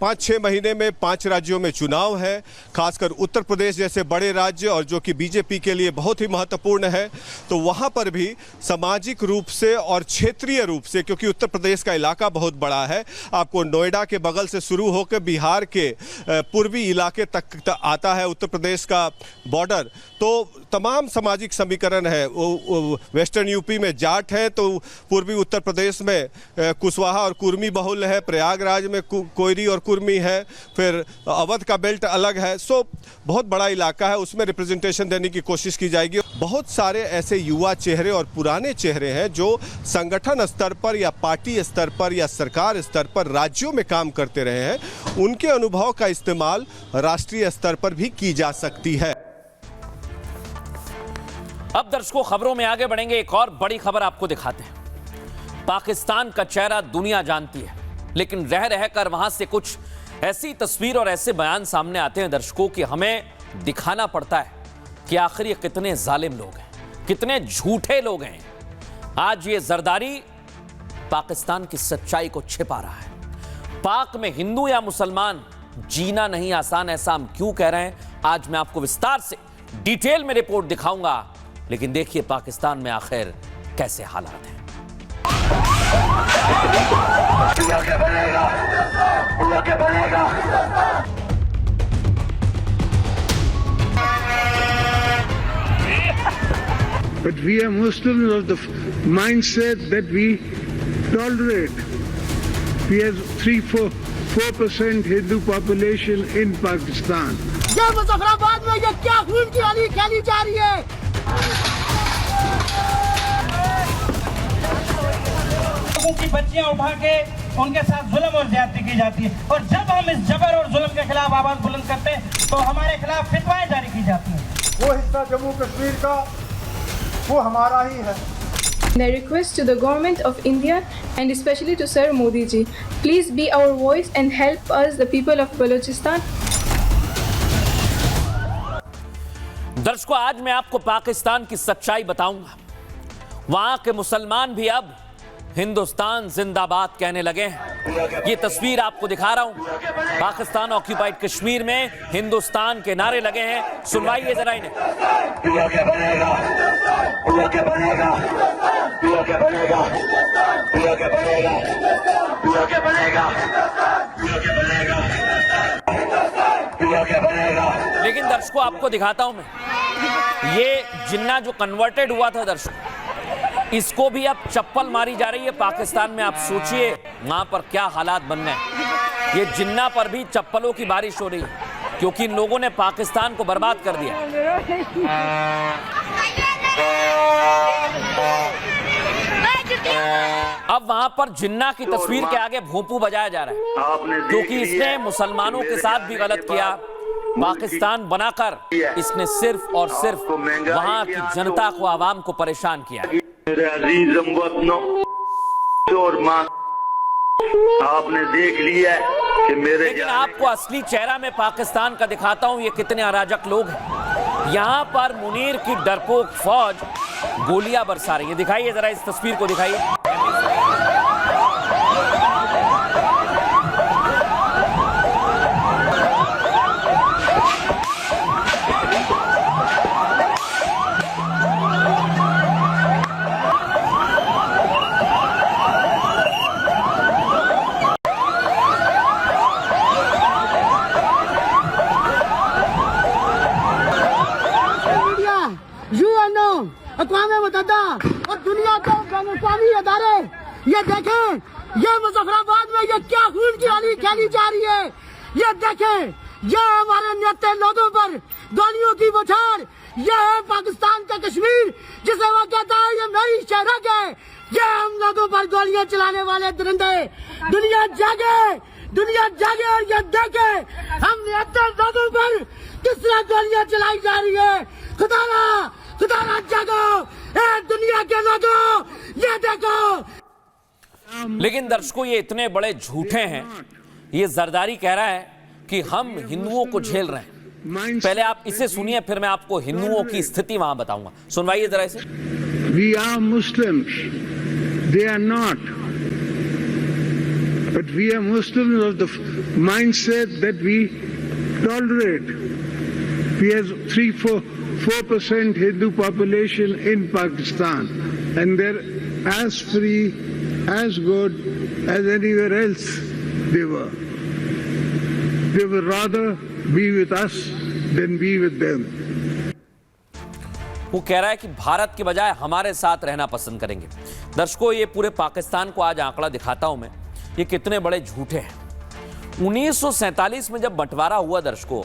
5-6 महीने में 5 राज्यों में चुनाव है, खासकर उत्तर प्रदेश जैसे बड़े राज्य और जो कि बीजेपी के लिए बहुत ही महत्वपूर्ण है, तो वहां पर भी सामाजिक रूप से और क्षेत्रीय रूप से, क्योंकि उत्तर प्रदेश का इलाका बहुत बड़ा है, आपको नोएडा के बगल से शुरू होकर बिहार के पूर्वी इलाके तक आता है उत्तर प्रदेश का बॉर्डर, तो तमाम सामाजिक समीकरण है। वेस्टर्न यूपी में जाट है, तो पूर्वी उत्तर प्रदेश में कुशवाहा और कुर्मी बहुल है, प्रयागराज में कोयरी और कुर्मी है, फिर अवध का बेल्ट अलग है। सो बहुत बड़ा इलाका है, उसमें रिप्रेजेंटेशन देने की कोशिश की जाएगी। बहुत सारे ऐसे युवा चेहरे और पुराने चेहरे हैं जो संगठन स्तर पर या पार्टी स्तर पर या सरकार स्तर पर राज्यों में काम करते रहे हैं, उनके अनुभव का इस्तेमाल राष्ट्रीय स्तर पर भी की जा सकती है। अब दर्शकों, खबरों में आगे बढ़ेंगे। एक और बड़ी खबर आपको दिखाते हैं। पाकिस्तान का चेहरा दुनिया जानती है, लेकिन रह रहकर वहां से कुछ ऐसी तस्वीर और ऐसे बयान सामने आते हैं दर्शकों कि हमें दिखाना पड़ता है कि आखिर ये कितने जालिम लोग हैं, कितने झूठे लोग हैं। आज ये जरदारी पाकिस्तान की सच्चाई को छिपा रहा है। पाक में हिंदू या मुसलमान जीना नहीं आसान, ऐसा हम क्यों कह रहे हैं, आज मैं आपको विस्तार से डिटेल में रिपोर्ट दिखाऊंगा। लेकिन देखिए पाकिस्तान में आखिर कैसे हालात हैं। But we are Muslims of the mindset that we tolerate. We have 3-4 4% Hindu population in Pakistan. ये मुजफ्फराबाद में ये क्या खून की होली खेली जा रही है? लोगों की बच्चियां उठा के उनके साथ जुल्म और ज्यादती की जाती है, और जब हम इस जबर और जुल्म के खिलाफ आवाज बुलंद करते हैं तो हमारे खिलाफ फितवाएं जारी की जाती हैं। वो हिस्सा जम्मू कश्मीर का वो हमारा ही है। I request to the government of India and especially to Sir Modi ji, please be our voice and help us, the people of Balochistan. दर्शकों, आज मैं आपको पाकिस्तान की सच्चाई बताऊंगा। वहां के मुसलमान भी अब हिंदुस्तान जिंदाबाद कहने लगे हैं। ये तस्वीर आपको दिखा रहा हूं। पाकिस्तान ऑक्यूपाइड कश्मीर में हिंदुस्तान के नारे लगे हैं। सुनवाइए जरा इन्हें। लेकिन दर्शकों, आपको दिखाता हूं मैं, ये जिन्ना जो कन्वर्टेड हुआ था दर्शकों, इसको भी अब चप्पल मारी जा रही है पाकिस्तान में। आप सोचिए वहां पर क्या हालात बन गए। ये जिन्ना पर भी चप्पलों की बारिश हो रही है, क्योंकि इन लोगों ने पाकिस्तान को बर्बाद कर दिया। अब वहां पर जिन्ना की तस्वीर के आगे भोंपू बजाया जा रहा है, क्योंकि इसने मुसलमानों के साथ भी गलत किया। पाकिस्तान बनाकर इसने सिर्फ और सिर्फ वहां की जनता को, आवाम को परेशान किया। आपने देख लिया कि मेरे, लेकिन आपको असली चेहरा में पाकिस्तान का दिखाता हूं, ये कितने अराजक लोग हैं। यहां पर मुनीर की डरपोक फौज गोलियां बरसा रही है। दिखाइए जरा इस तस्वीर को, दिखाइए। अक़वाम मुत्तहिदा और दुनिया के बैनुल-अक़वामी अदारे ये देखें, ये मुजफ्फराबाद में ये क्या खून की होली खेली जा रही है। ये देखें, ये हमारे नेता लोगों पर गोलियों की बौछार। ये है पाकिस्तान का कश्मीर, जिसे वो कहता है ये मेरी शहरक है। ये हम लोगों पर गोलियां चलाने वाले दरिंदे। दुनिया जागे और ये देखे हम नेता लोगों पर किस तरह गोलियां चलाई जा रही है। खुदा जागो, दुनिया के लोगों, ये देखो। लेकिन दर्शकों, ये इतने बड़े झूठे हैं। ये जरदारी कह रहा है कि हम हिंदुओं को झेल रहे हैं। पहले आप इसे सुनिए, फिर मैं आपको हिंदुओं की स्थिति वहां बताऊंगा। सुनवाइए जरा इसे। We are Muslims, they are not, but we are Muslims of the mindset that we tolerate. We have 4% Hindu population in Pakistan, and they're as free, as good as anywhere else they were. They would rather be with us than be with them. वो कह रहा है कि भारत के बजाय हमारे साथ रहना पसंद करेंगे। दर्शकों, ये पूरे पाकिस्तान को आज आंकड़ा दिखाता हूं मैं, ये कितने बड़े झूठे हैं। 1947 में जब बंटवारा हुआ दर्शकों,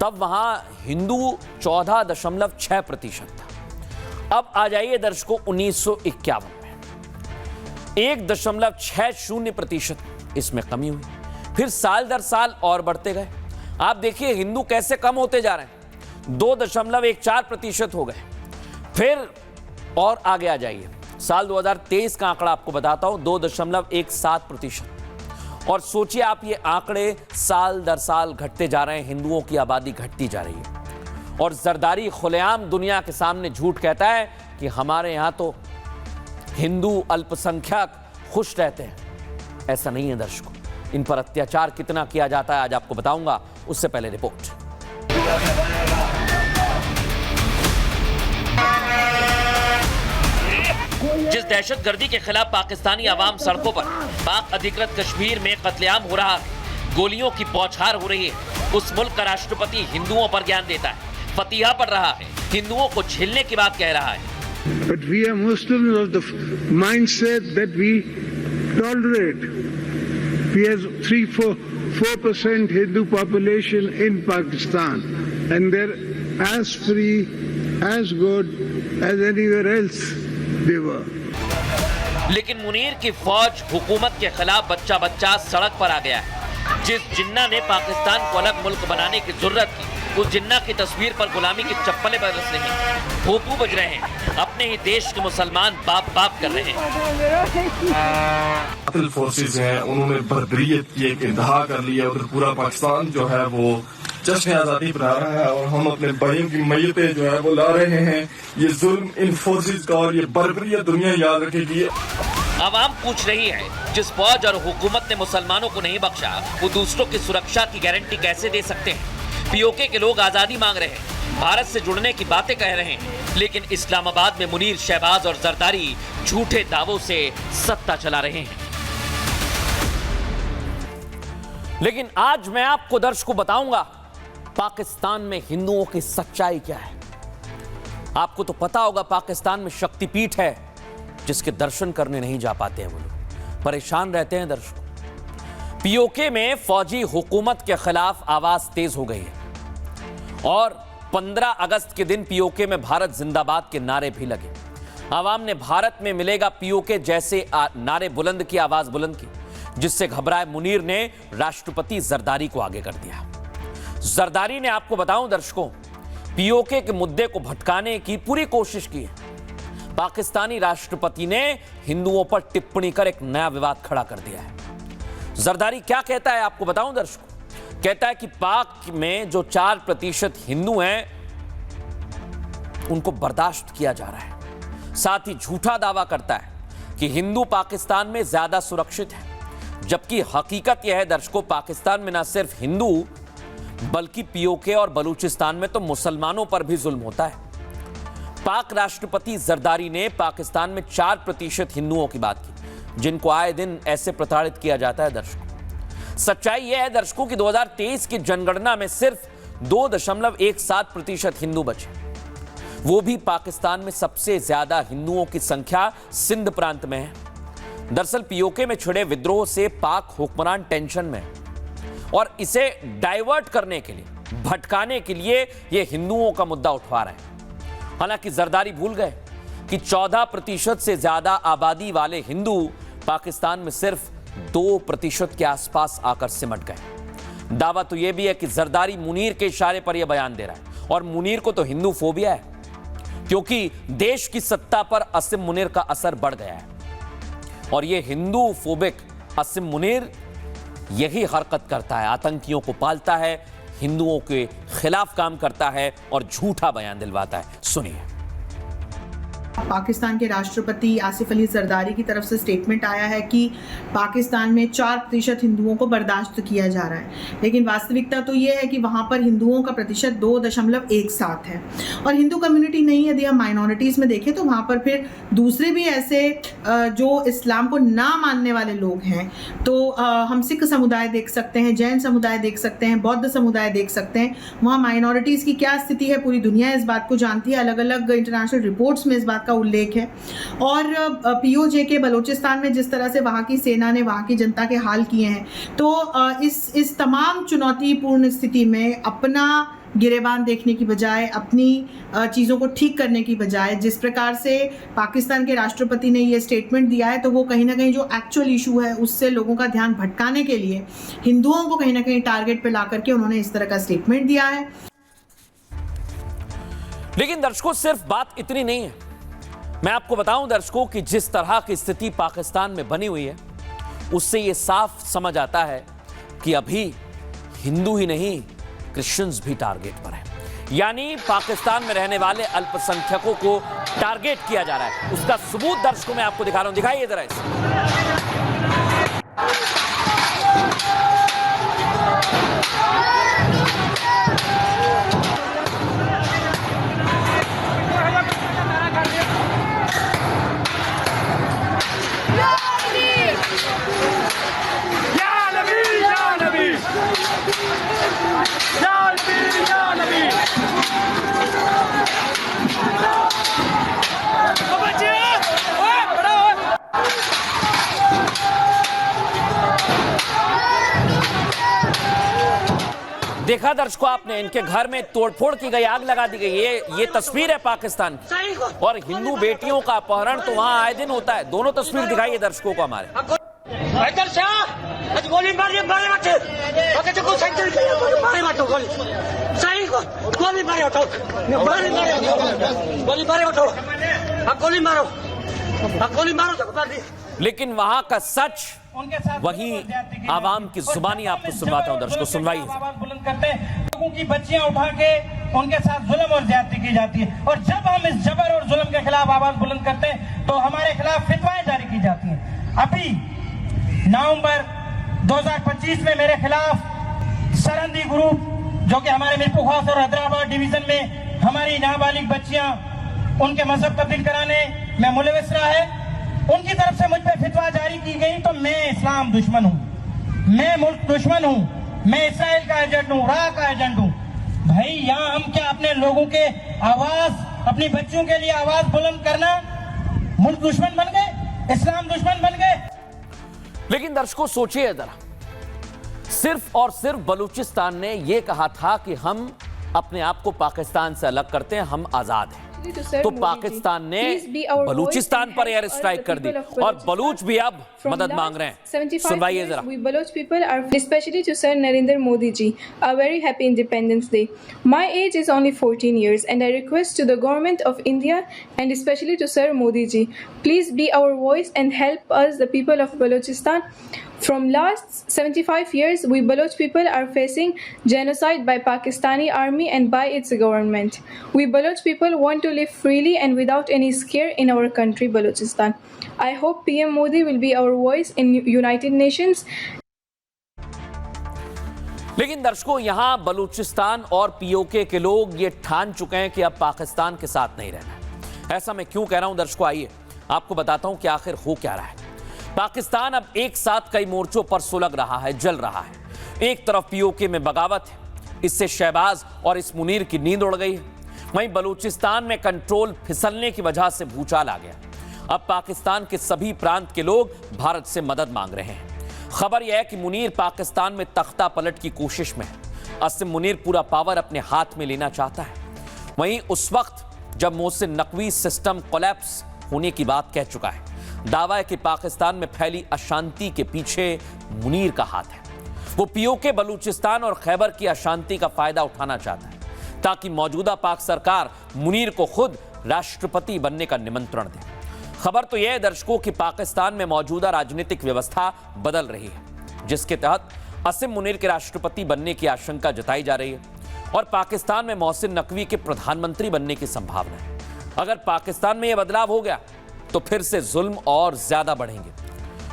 तब वहां हिंदू 14.6% था। अब आ जाइए दर्शकों 1951 में 1.60% इसमें कमी हुई। फिर साल दर साल और बढ़ते गए। आप देखिए हिंदू कैसे कम होते जा रहे हैं। 2.14% हो गए। फिर और आगे आ जाइए, साल 2023 का आंकड़ा आपको बताता हूं, 2.17%। और सोचिए आप, ये आंकड़े साल दर साल घटते जा रहे हैं। हिंदुओं की आबादी घटती जा रही है। और जरदारी खुलेआम दुनिया के सामने झूठ कहता है कि हमारे यहां तो हिंदू अल्पसंख्यक खुश रहते हैं। ऐसा नहीं है दर्शकों। इन पर अत्याचार कितना किया जाता है आज आपको बताऊंगा। उससे पहले रिपोर्ट। जिस दहशतगर्दी के खिलाफ पाकिस्तानी आवाम सड़कों पर पाक अधिकृत कश्मीर में कत्लेआम हो रहा है, गोलियों की बौछार हो रही है, उस मुल्क का राष्ट्रपति हिंदुओं पर ज्ञान देता है, फतीहा पढ़ रहा है, हिंदुओं को झेलने की बात कह रहा है। But we are Muslims of the mindset that we tolerate. We have 4% Hindu population in Pakistan, and they're as free, as good as anywhere else they were. लेकिन मुनीर की फौज हुकूमत के खिलाफ बच्चा बच्चा सड़क पर आ गया है। जिस जिन्ना ने पाकिस्तान को अलग मुल्क बनाने की जरूरत की, उस जिन्ना की तस्वीर पर गुलामी की चप्पलें बरस रही हैं, भोपू बज रहे हैं, अपने ही देश के मुसलमान बाप बाप कर रहे हैं। फोर्सेस हैं, उन्होंने बर्बरियत की एक इंतहा कर लिया। उधर पूरा पाकिस्तान जो है वो जश्न आज़ादी बना रहा है और हम अपने भाइयों की मैयतें जो है वो ला रहे हैं। ये जुल्म इन फोर्सेस का और ये बर्बरियत दुनिया याद रखेगी। आवाम पूछ रही है, जिस फौज और हुकूमत ने मुसलमानों को नहीं बख्शा, वो दूसरों की सुरक्षा की गारंटी कैसे दे सकते हैं? पीओके के लोग आजादी मांग रहे हैं, भारत से जुड़ने की बातें कह रहे हैं, लेकिन इस्लामाबाद में मुनीर, शहबाज और जरदारी झूठे दावों से सत्ता चला रहे हैं। लेकिन आज मैं आपको दर्शकों बताऊंगा पाकिस्तान में हिंदुओं की सच्चाई क्या है। आपको तो पता होगा पाकिस्तान में शक्तिपीठ है जिसके दर्शन करने नहीं जा पाते हैं, वो लोग परेशान रहते हैं। दर्शकों, पीओके में फौजी हुकूमत के खिलाफ आवाज तेज हो गई है और 15 अगस्त के दिन पीओके में भारत जिंदाबाद के नारे भी लगे। आवाम ने भारत में मिलेगा पीओके जैसे नारे बुलंद की, आवाज बुलंद की, जिससे घबराए मुनीर ने राष्ट्रपति जरदारी को आगे कर दिया। जरदारी ने, आपको बताऊं दर्शकों, पीओके के मुद्दे को भटकाने की पूरी कोशिश की है। पाकिस्तानी राष्ट्रपति ने हिंदुओं पर टिप्पणी कर एक नया विवाद खड़ा कर दिया है। जरदारी क्या कहता है आपको बताऊं दर्शकों, कहता है कि पाक में जो 4% हिंदू हैं उनको बर्दाश्त किया जा रहा है। साथ ही झूठा दावा करता है कि हिंदू पाकिस्तान में ज्यादा सुरक्षित है, जबकि हकीकत यह है दर्शकों, पाकिस्तान में न सिर्फ हिंदू बल्कि पीओके और बलूचिस्तान में तो मुसलमानों पर भी जुल्म होता है। पाक राष्ट्रपति जरदारी ने पाकिस्तान में 4% हिंदुओं की बात की, जिनको आए दिन ऐसे प्रताड़ित किया जाता है। दर्शकों, सच्चाई यह है दर्शकों कि 2023 की जनगणना में सिर्फ 2.17% हिंदू बचे, वो भी पाकिस्तान में सबसे ज्यादा हिंदुओं की संख्या सिंध प्रांत में है। दरअसल पीओके में छिड़े विद्रोह से पाक हुक्मरान टेंशन में है और इसे डाइवर्ट करने के लिए, भटकाने के लिए ये हिंदुओं का मुद्दा उठवा रहे हैं। हालांकि जरदारी भूल गए कि 14% से ज्यादा आबादी वाले हिंदू पाकिस्तान में सिर्फ 2% के आसपास आकर सिमट गए। दावा तो यह भी है कि जरदारी मुनीर के इशारे पर यह बयान दे रहा है और मुनीर को तो हिंदू फोबिया है, क्योंकि देश की सत्ता पर असीम मुनीर का असर बढ़ गया है और यह हिंदू फोबिक असीम मुनीर यही हरकत करता है, आतंकियों को पालता है, हिंदुओं के खिलाफ काम करता है और झूठा बयान दिलवाता है। सुनिए। पाकिस्तान के राष्ट्रपति आसिफ अली जरदारी की तरफ से स्टेटमेंट आया है कि पाकिस्तान में 4% हिंदुओं को बर्दाश्त किया जा रहा है, लेकिन वास्तविकता तो ये है कि वहाँ पर हिंदुओं का प्रतिशत 2.17 है और हिंदू कम्युनिटी नहीं, यदि हम माइनॉरिटीज़ में देखें तो वहाँ पर फिर दूसरे भी ऐसे जो इस्लाम को ना मानने वाले लोग हैं, तो हम सिख समुदाय देख सकते हैं, जैन समुदाय देख सकते हैं, बौद्ध समुदाय देख सकते हैं। वहाँ माइनॉरिटीज़ की क्या स्थिति है पूरी दुनिया इस बात को जानती है, अलग अलग इंटरनेशनल रिपोर्ट्स में इस बात का उल्लेख है। और पीओजे के बलूचिस्तान में जिस तरह से वहाँ की सेना ने वहाँ की जनता के हाल किए हैं, तो इस तमाम चुनौतीपूर्ण स्थिति में अपना गिरेबान देखने की बजाय, अपनी चीज़ों को ठीक करने की बजाय, जिस प्रकार से पाकिस्तान के राष्ट्रपति ने ये स्टेटमेंट दिया है, तो वो कहीं ना कहीं जो एक्चुअल इशू है उससे लोगों का ध्यान भटकाने के लिए हिंदुओं को कहीं ना कहीं टारगेट पे ला करके उन्होंने इस तरह का स्टेटमेंट दिया है। लेकिन दर्शकों, सिर्फ बात इतनी नहीं है। मैं आपको बताऊं दर्शकों कि जिस तरह की स्थिति पाकिस्तान में बनी हुई है, उससे यह साफ समझ आता है कि अभी हिंदू ही नहीं, क्रिश्चियंस भी टारगेट पर है। यानी पाकिस्तान में रहने वाले अल्पसंख्यकों को टारगेट किया जा रहा है। उसका सबूत दर्शकों मैं आपको दिखा रहा हूं, दिखाइए जरा इसे। देखा दर्शकों आपने, इनके घर में तोड़फोड़ की गई, आग लगा दी गई। ये तस्वीर है पाकिस्तान की। और हिंदू बेटियों का अपहरण तो वहां आए दिन होता है। दोनों तस्वीर दिखाइए दर्शकों को हमारे। लेकिन वहां का सच वही आवाम की जुबानी आपको सुनवाता हूं दर्शकों, सुनवाइए। आवाज बुलंद करते हैं, लोगों की बच्चियां उठा के उनके साथ जुल्म और ज्यादती की जाती है। और जब हम इस जबर और जुल्म के खिलाफ आवाज बुलंद करते हैं तो हमारे खिलाफ फितवाएं जारी की जाती हैं। अभी नवंबर 2025 में मेरे खिलाफ सरहदी ग्रुप, जो कि हमारे मिरपुर खास और हैदराबाद डिवीजन में हमारी नाबालिग बच्चियां उनके मजहब तब्दील कराने में मुलविस रहा है, उनकी तरफ से मुझ पर फितवा जारी की गई। तो मैं इस्लाम दुश्मन हूं, मैं मुल्क दुश्मन हूं, मैं इसराइल का एजेंट हूं, राह का एजेंट हूं। भाई यहाँ हम क्या अपने लोगों के आवाज, अपनी बच्चियों के लिए आवाज बुलंद करना मुल्क दुश्मन बन गए, इस्लाम दुश्मन बन गए? लेकिन दर्शकों सोचिए जरा, सिर्फ और सिर्फ बलूचिस्तान ने यह कहा था कि हम अपने आप को पाकिस्तान से अलग करते हैं, हम आजाद हैं। तो पाकिस्तान ने बलूचिस्तान पर एयर स्ट्राइक कर दी और बलूच भी अब मदद मांग रहे हैं। सुनवाइए जरा। We Baloch people are, especially to Sir Narendra Modi ji, a very happy Independence Day. My age is only 14 years and I request to the government of India and especially to Sir Modi ji, please be our voice and help us, the people of Balochistan. From last 75 years, we Baloch people are facing genocide by Pakistani army and by its government. We Baloch people want to live freely and without any scare in our country, Balochistan. I hope PM Modi will be our voice in United Nations. लेकिन दर्शकों, यहां बलूचिस्तान और PoK के लोग ये ठान चुके हैं कि अब पाकिस्तान के साथ नहीं रहना। ऐसा मैं क्यों कह रहा हूं दर्शकों, आइए आपको बताता हूं कि आखिर हो क्या रहा है। पाकिस्तान अब एक साथ कई मोर्चों पर सुलग रहा है, जल रहा है। एक तरफ पीओके में बगावत है, इससे शहबाज और इस मुनीर की नींद उड़ गई है। वहीं बलूचिस्तान में कंट्रोल फिसलने की वजह से भूचाल आ गया। अब पाकिस्तान के सभी प्रांत के लोग भारत से मदद मांग रहे हैं। खबर यह है कि मुनीर पाकिस्तान में तख्ता पलट की कोशिश में है। असम मुनीर पूरा पावर अपने हाथ में लेना चाहता है। वहीं उस वक्त जब मोहसिन नकवी सिस्टम कोलैप्स होने की बात कह चुका है, दावा है कि पाकिस्तान में फैली अशांति के पीछे मुनीर का हाथ है। वो पीओके बलूचिस्तान और खैबर की अशांति का फायदा उठाना चाहता है ताकि मौजूदा पाक सरकार मुनीर को खुद राष्ट्रपति बनने का निमंत्रण दे। खबर तो यह है दर्शकों कि पाकिस्तान में मौजूदा राजनीतिक व्यवस्था बदल रही है, जिसके तहत असम मुनीर के राष्ट्रपति बनने की आशंका जताई जा रही है और पाकिस्तान में मोहसिन नकवी के प्रधानमंत्री बनने की संभावना है। अगर पाकिस्तान में यह बदलाव हो गया तो फिर से जुल्म और ज्यादा बढ़ेंगे।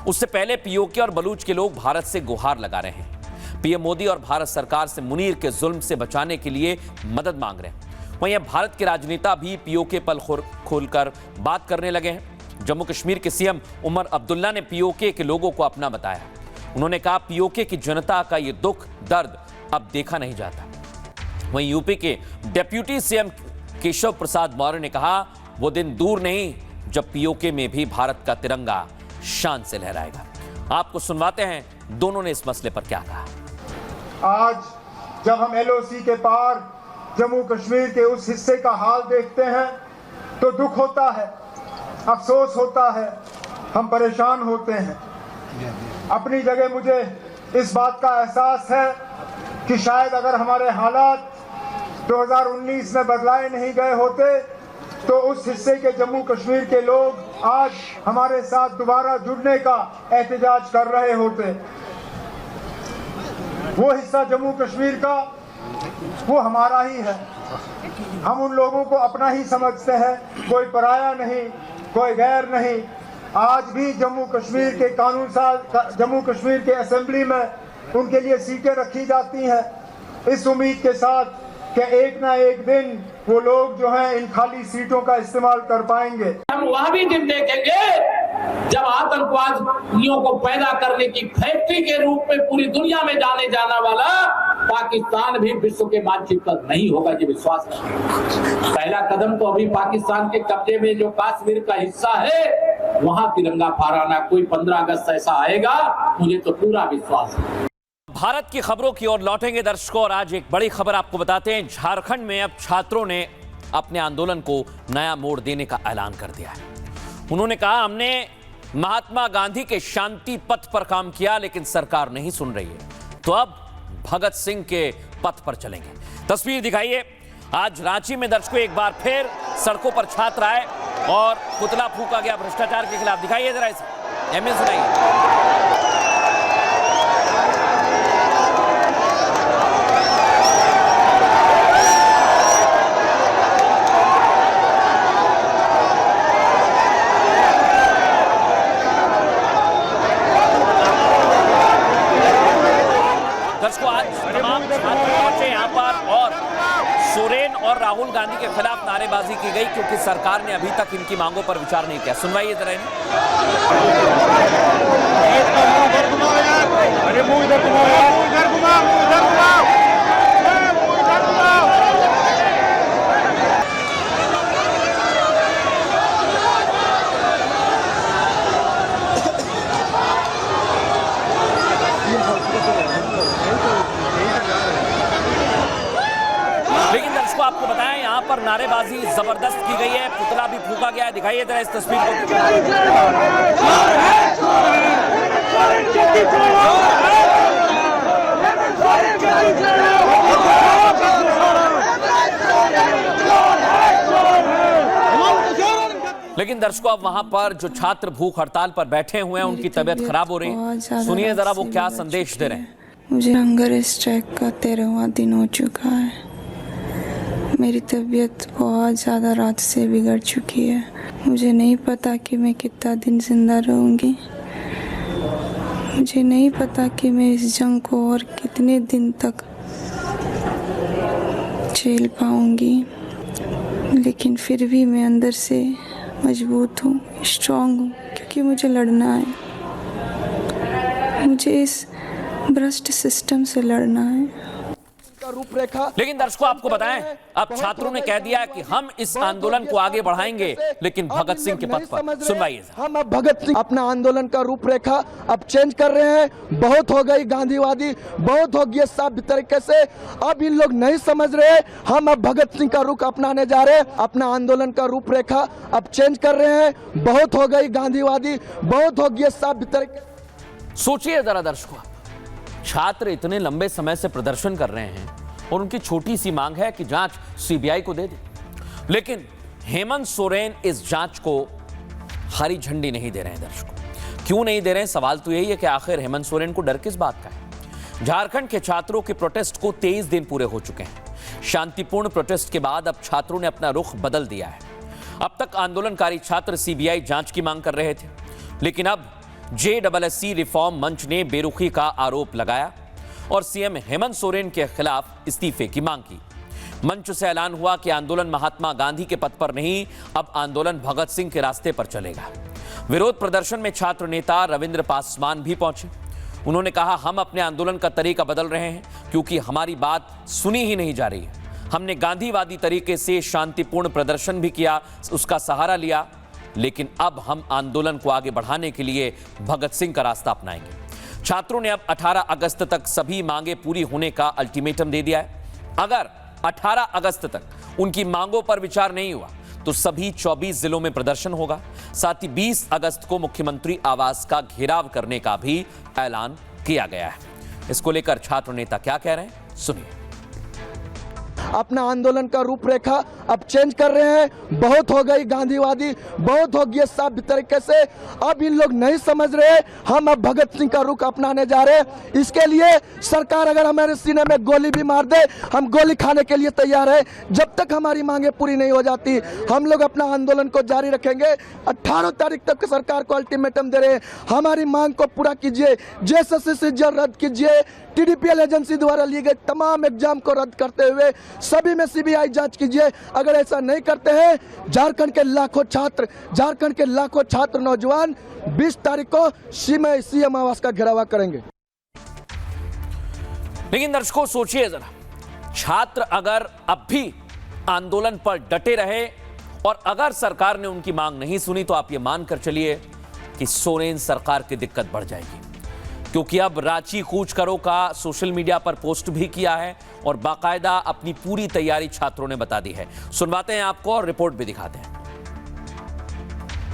उससे पहले पीओके और बलूच के लोग भारत से गुहार लगा रहे हैं। पीएम मोदी और भारत सरकार से मुनीर के जुल्म से बचाने के लिए मदद मांग रहे हैं। वहीं भारत के राजनेता भी पीओके पर खोलकर बात करने लगे हैं। जम्मू कश्मीर के सीएम उमर अब्दुल्ला ने पीओके के लोगों को अपना बताया। उन्होंने कहा, पीओके की जनता का ये दुख दर्द अब देखा नहीं जाता। वहीं यूपी के डिप्टी सीएम केशव प्रसाद मौर्य ने कहा, वो दिन दूर नहीं जब पीओके में भी भारत का तिरंगा शान से लहराएगा। आपको सुनवाते हैं दोनों ने इस मसले पर क्या कहा। आज जब हम एलओसी के पार जम्मू कश्मीर के उस हिस्से का हाल देखते हैं तो दुख होता है, अफसोस होता है, हम परेशान होते हैं। अपनी जगह मुझे इस बात का एहसास है कि शायद अगर हमारे हालात 2019 में बदलाए नहीं गए होते तो उस हिस्से के जम्मू कश्मीर के लोग आज हमारे साथ दोबारा जुड़ने का एहतजाज कर रहे होते। वो हिस्सा जम्मू कश्मीर का वो हमारा ही है, हम उन लोगों को अपना ही समझते हैं, कोई पराया नहीं, कोई गैर नहीं। आज भी जम्मू कश्मीर के कानून साज, जम्मू कश्मीर के असेंबली में उनके लिए सीटें रखी जाती हैं, इस उम्मीद के साथ कि एक ना एक दिन वो लोग जो हैं इन खाली सीटों का इस्तेमाल कर पाएंगे। हम वह भी दिन देखेंगे जब आतंकवादियों को पैदा करने की फैक्ट्री के रूप में पूरी दुनिया में जाने जाना वाला पाकिस्तान भी विश्व के मानचित्र पर नहीं होगा, ये विश्वास है। पहला कदम तो अभी पाकिस्तान के कब्जे में जो कश्मीर का हिस्सा है वहां तिरंगा फहराना, कोई 15 अगस्त ऐसा आएगा, मुझे तो पूरा विश्वास है। भारत की खबरों की ओर लौटेंगे दर्शकों, और आज एक बड़ी खबर आपको बताते हैं। झारखंड में अब छात्रों ने अपने आंदोलन को नया मोड़ देने का ऐलान कर दिया है। उन्होंने कहा, हमने महात्मा गांधी के शांति पथ पर काम किया लेकिन सरकार नहीं सुन रही है, तो अब भगत सिंह के पथ पर चलेंगे। तस्वीर दिखाइए। आज रांची में दर्शकों एक बार फिर सड़कों पर छात्र आए और पुतला फूंका गया भ्रष्टाचार के खिलाफ। दिखाइए जरा इसे, एमएन सुनाइए। दर्शकों, आज तमाम छात्र पहुंचे यहाँ पर और सोरेन और राहुल गांधी के खिलाफ नारेबाजी की गई क्योंकि सरकार ने अभी तक इनकी मांगों पर विचार नहीं किया। सुनवाइए जरा इन्हें। लेकिन दर्शकों आपको बताएं, यहाँ पर नारेबाजी जबरदस्त की गई है, पुतला भी फूंका गया है। दिखाइए जरा इस तस्वीर को। लेकिन दर्शकों, अब वहां पर जो छात्र भूख हड़ताल पर बैठे हुए हैं उनकी तबीयत खराब हो रही है। सुनिए जरा वो क्या संदेश दे रहे हैं। मुझे हंगर स्ट्राइक का 13वां दिन हो चुका है। मेरी तबीयत बहुत ज़्यादा रात से बिगड़ चुकी है। मुझे नहीं पता कि मैं कितना दिन जिंदा रहूँगी। मुझे नहीं पता कि मैं इस जंग को और कितने दिन तक झेल पाऊँगी, लेकिन फिर भी मैं अंदर से मजबूत हूँ, स्ट्रांग हूँ, क्योंकि मुझे लड़ना है। मुझे इस भ्रष्ट सिस्टम से लड़ना है। रूपरेखा। लेकिन दर्शकों आपको बताएं, अब छात्रों ने कह दिया कि हम इस आंदोलन को आगे बढ़ाएंगे लेकिन भगत सिंह के पथ पर। सुनवाइए। हम अब भगत सिंह अपना आंदोलन का रूपरेखा अब चेंज कर रहे हैं। बहुत हो गई गांधीवादी, बहुत हो गया सभ्य तरीके से। अब इन लोग नहीं समझ रहे। हम अब भगत सिंह का रुख अपनाने जा रहे हैं। अपना आंदोलन का रूपरेखा अब चेंज कर रहे हैं। बहुत हो गई गांधीवादी, बहुत हो गया सभ्य तरीके। सोचिए जरा दर्शकों, छात्र इतने लंबे समय से प्रदर्शन कर रहे हैं और उनकी छोटी सी मांग है कि जांच सीबीआई को दे दे, लेकिन हेमंत सोरेन इस जांच को हरी झंडी नहीं दे रहे हैं। दर्शकों, क्यों नहीं दे रहे हैं? सवाल तो यही है कि आखिर हेमंत सोरेन को डर किस बात का है? झारखंड के छात्रों के प्रोटेस्ट को 23 दिन पूरे हो चुके हैं। शांतिपूर्ण प्रोटेस्ट के बाद अब छात्रों ने अपना रुख बदल दिया है। अब तक आंदोलनकारी छात्र सीबीआई जांच की मांग कर रहे थे, लेकिन अब जेएसएससी रिफॉर्म मंच ने बेरुखी का आरोप लगाया और सीएम हेमंत सोरेन के खिलाफ इस्तीफे की मांग की। मंच से ऐलान हुआ कि आंदोलन महात्मा गांधी के पथ पर नहीं, अब आंदोलन भगत सिंह के रास्ते पर चलेगा। विरोध प्रदर्शन में छात्र नेता रविंद्र पासवान भी पहुंचे। उन्होंने कहा, हम अपने आंदोलन का तरीका बदल रहे हैं क्योंकि हमारी बात सुनी ही नहीं जा रही है। हमने गांधीवादी तरीके से शांतिपूर्ण प्रदर्शन भी किया, उसका सहारा लिया, लेकिन अब हम आंदोलन को आगे बढ़ाने के लिए भगत सिंह का रास्ता अपनाएंगे। छात्रों ने अब 18 अगस्त तक सभी मांगे पूरी होने का अल्टीमेटम दे दिया है। अगर 18 अगस्त तक उनकी मांगों पर विचार नहीं हुआ तो सभी 24 जिलों में प्रदर्शन होगा। साथ ही 20 अगस्त को मुख्यमंत्री आवास का घेराव करने का भी ऐलान किया गया है। इसको लेकर छात्र नेता क्या कह रहे हैं, सुनिए। अपना आंदोलन का रूपरेखा अब चेंज कर रहे हैं। बहुत हो गई गांधीवादी, बहुत हो गया सभ्य तरीके से। अब इन लोग नहीं समझ रहे। हम अब भगत सिंह का रुख अपनाने जा रहे हैं। इसके लिए सरकार अगर हमारे सीने में गोली भी मार दे, हम गोली खाने के लिए तैयार है। जब तक हमारी मांगे पूरी नहीं हो जाती, हम लोग अपना आंदोलन को जारी रखेंगे। 18 तारीख तक सरकार को अल्टीमेटम दे रहे हैं, हमारी मांग को पूरा कीजिए। जेएसएससी रद्द कीजिए। टीडीपीएल एजेंसी द्वारा लिए गए तमाम एग्जाम को रद्द करते हुए सभी में सीबीआई जांच कीजिए। अगर ऐसा नहीं करते हैं, झारखंड के लाखों छात्र नौजवान 20 तारीख को सीएम आवास का घेराव करेंगे। लेकिन दर्शकों सोचिए जरा, छात्र अगर अब भी आंदोलन पर डटे रहे और अगर सरकार ने उनकी मांग नहीं सुनी तो आप ये मानकर चलिए कि सोरेन सरकार की दिक्कत बढ़ जाएगी। क्योंकि अब रांची कूच करो का सोशल मीडिया पर पोस्ट भी किया है और बाकायदा अपनी पूरी तैयारी छात्रों ने बता दी है। सुनवाते हैं आपको और रिपोर्ट भी दिखाते हैं।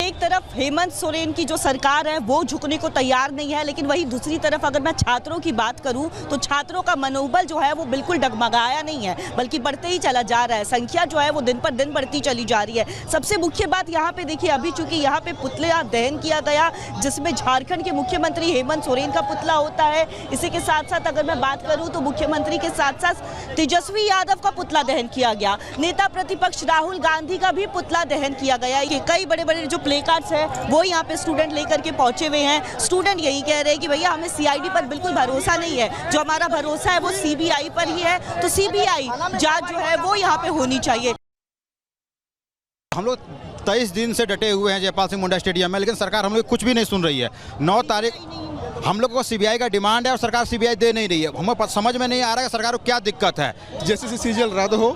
एक तरफ हेमंत सोरेन की जो सरकार है वो झुकने को तैयार नहीं है, लेकिन वही दूसरी तरफ अगर मैं छात्रों की बात करूं तो छात्रों का मनोबल जो है वो बिल्कुल डगमगाया नहीं है, बल्कि बढ़ते ही चला जा रहा है। संख्या जो है वो दिन पर दिन बढ़ती चली जा रही है। सबसे मुख्य बात यहाँ पे देखिए, अभी चूंकि यहाँ पे पुतला दहन किया गया जिसमें झारखंड के मुख्यमंत्री हेमंत सोरेन का पुतला होता है। इसी के साथ साथ अगर मैं बात करूँ तो मुख्यमंत्री के साथ साथ तेजस्वी यादव का पुतला दहन किया गया, नेता प्रतिपक्ष राहुल गांधी का भी पुतला दहन किया गया। कई बड़े बड़े जो प्ले कार्ड्स है वो यहाँ पे स्टूडेंट लेकर के पहुंचे हुए हैं। स्टूडेंट यही कह रहे हैं कि भैया हमें सीआईडी पर बिल्कुल भरोसा नहीं है, जो हमारा भरोसा है वो सीबीआई पर ही है। तो सीबीआई जांच जो है वो यहाँ पे होनी चाहिए। हम लोग 23 दिन से डटे हुए हैं जयपाल सिंह मुंडा स्टेडियम में, लेकिन सरकार हम लोग कुछ भी नहीं सुन रही है। 9 तारीख हम लोग को सीबीआई का डिमांड है और सरकार सीबीआई दे नहीं रही है। हमें समझ में नहीं आ रहा है सरकार को क्या दिक्कत है। जेसीसी सीजीएल रद्द हो,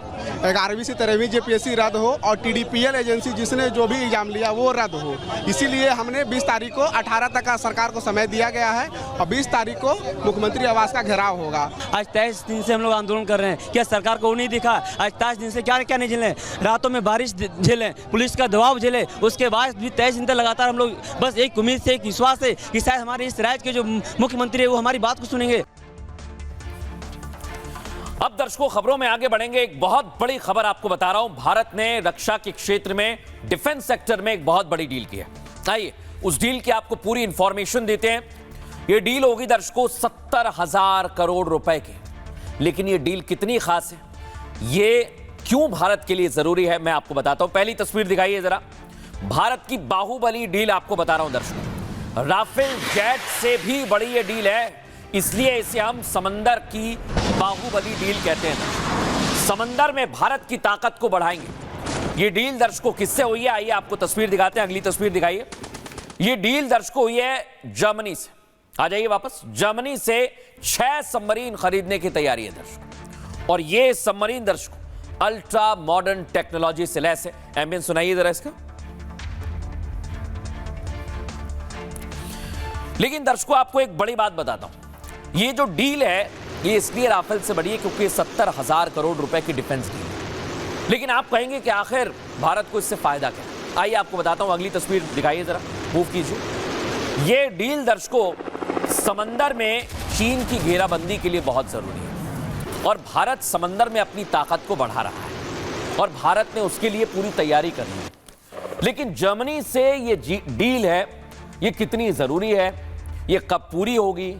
11वीं से 13वीं जेपीएससी रद्द हो और टीडीपीएल एजेंसी जिसने जो भी एग्जाम लिया वो रद्द हो। इसीलिए हमने 20 तारीख को 18 तक का सरकार को समय दिया गया है और 20 तारीख को मुख्यमंत्री आवास का घेराव होगा। आज 23 दिन से हम लोग आंदोलन कर रहे हैं, क्या सरकार को नहीं दिखा? आज 23 दिन से क्या क्या नहीं झेले, रातों में बारिश झेले, पुलिस का दबाव झेले, उसके बाद भी 23 दिन तक लगातार हम लोग बस एक उम्मीद से, एक विश्वास है कि शायद हमारे इस राज्य के जो मुख्यमंत्री है वो हमारी बात को सुनेंगे। अब दर्शकों खबरों में आगे बढ़ेंगे। एक बहुत बड़ी खबर आपको बता रहा हूं, भारत ने रक्षा के क्षेत्र में, डिफेंस सेक्टर में एक बहुत बड़ी डील की है। आइए उस डील की आपको पूरी इंफॉर्मेशन देते हैं। यह डील होगी दर्शकों 70,000 करोड़ रुपए की। लेकिन यह डील कितनी खास है, ये क्यों भारत के लिए जरूरी है, मैं आपको बताता हूं। पहली तस्वीर दिखाइए जरा, भारत की बाहुबली डील आपको बता रहा हूं दर्शकों। राफेल जेट से भी बड़ी ये डील है, इसलिए इसे हम समंदर की बाहुबली डील कहते हैं। समंदर में भारत की ताकत को बढ़ाएंगे। ये डील दर्शकों किससे हुई है, आइए आपको तस्वीर दिखाते हैं। अगली तस्वीर दिखाइए। ये डील दर्शकों हुई है जर्मनी से। आ जाइए वापस। जर्मनी से 6 सबमरीन खरीदने की तैयारी है दर्शकों, और ये सबमरीन दर्शकों अल्ट्रा मॉडर्न टेक्नोलॉजी से लैस है। एम्बियंस सुनाइए जरा इसका। लेकिन दर्शकों आपको एक बड़ी बात बताता हूं, ये जो डील है ये इसलिए राफेल से बड़ी है क्योंकि ये 70,000 करोड़ रुपए की डिफेंस डील है। लेकिन आप कहेंगे कि आखिर भारत को इससे फायदा क्या है, आइए आपको बताता हूं। अगली तस्वीर दिखाइए जरा, मूव कीजिए। ये डील दर्शकों समंदर में चीन की घेराबंदी के लिए बहुत जरूरी है, और भारत समंदर में अपनी ताकत को बढ़ा रहा है और भारत ने उसके लिए पूरी तैयारी करनी है। लेकिन जर्मनी से ये डील है, ये कितनी जरूरी है, ये कब पूरी होगी,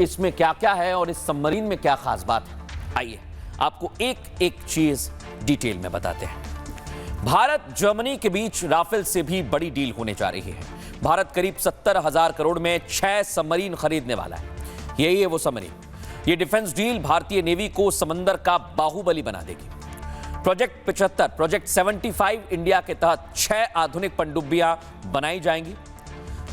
इसमें क्या क्या है और इस सबमरीन में क्या खास बात है, आइए आपको एक एक चीज डिटेल में बताते हैं। भारत जर्मनी के बीच राफेल से भी बड़ी डील होने जा रही है। भारत करीब 70,000 करोड़ में 6 सबमरीन खरीदने वाला है। यही है वो सबमरीन। ये डिफेंस डील भारतीय नेवी को समंदर का बाहुबली बना देगी। प्रोजेक्ट 75, प्रोजेक्ट 75 इंडिया के तहत 6 आधुनिक पनडुब्बियां बनाई जाएंगी।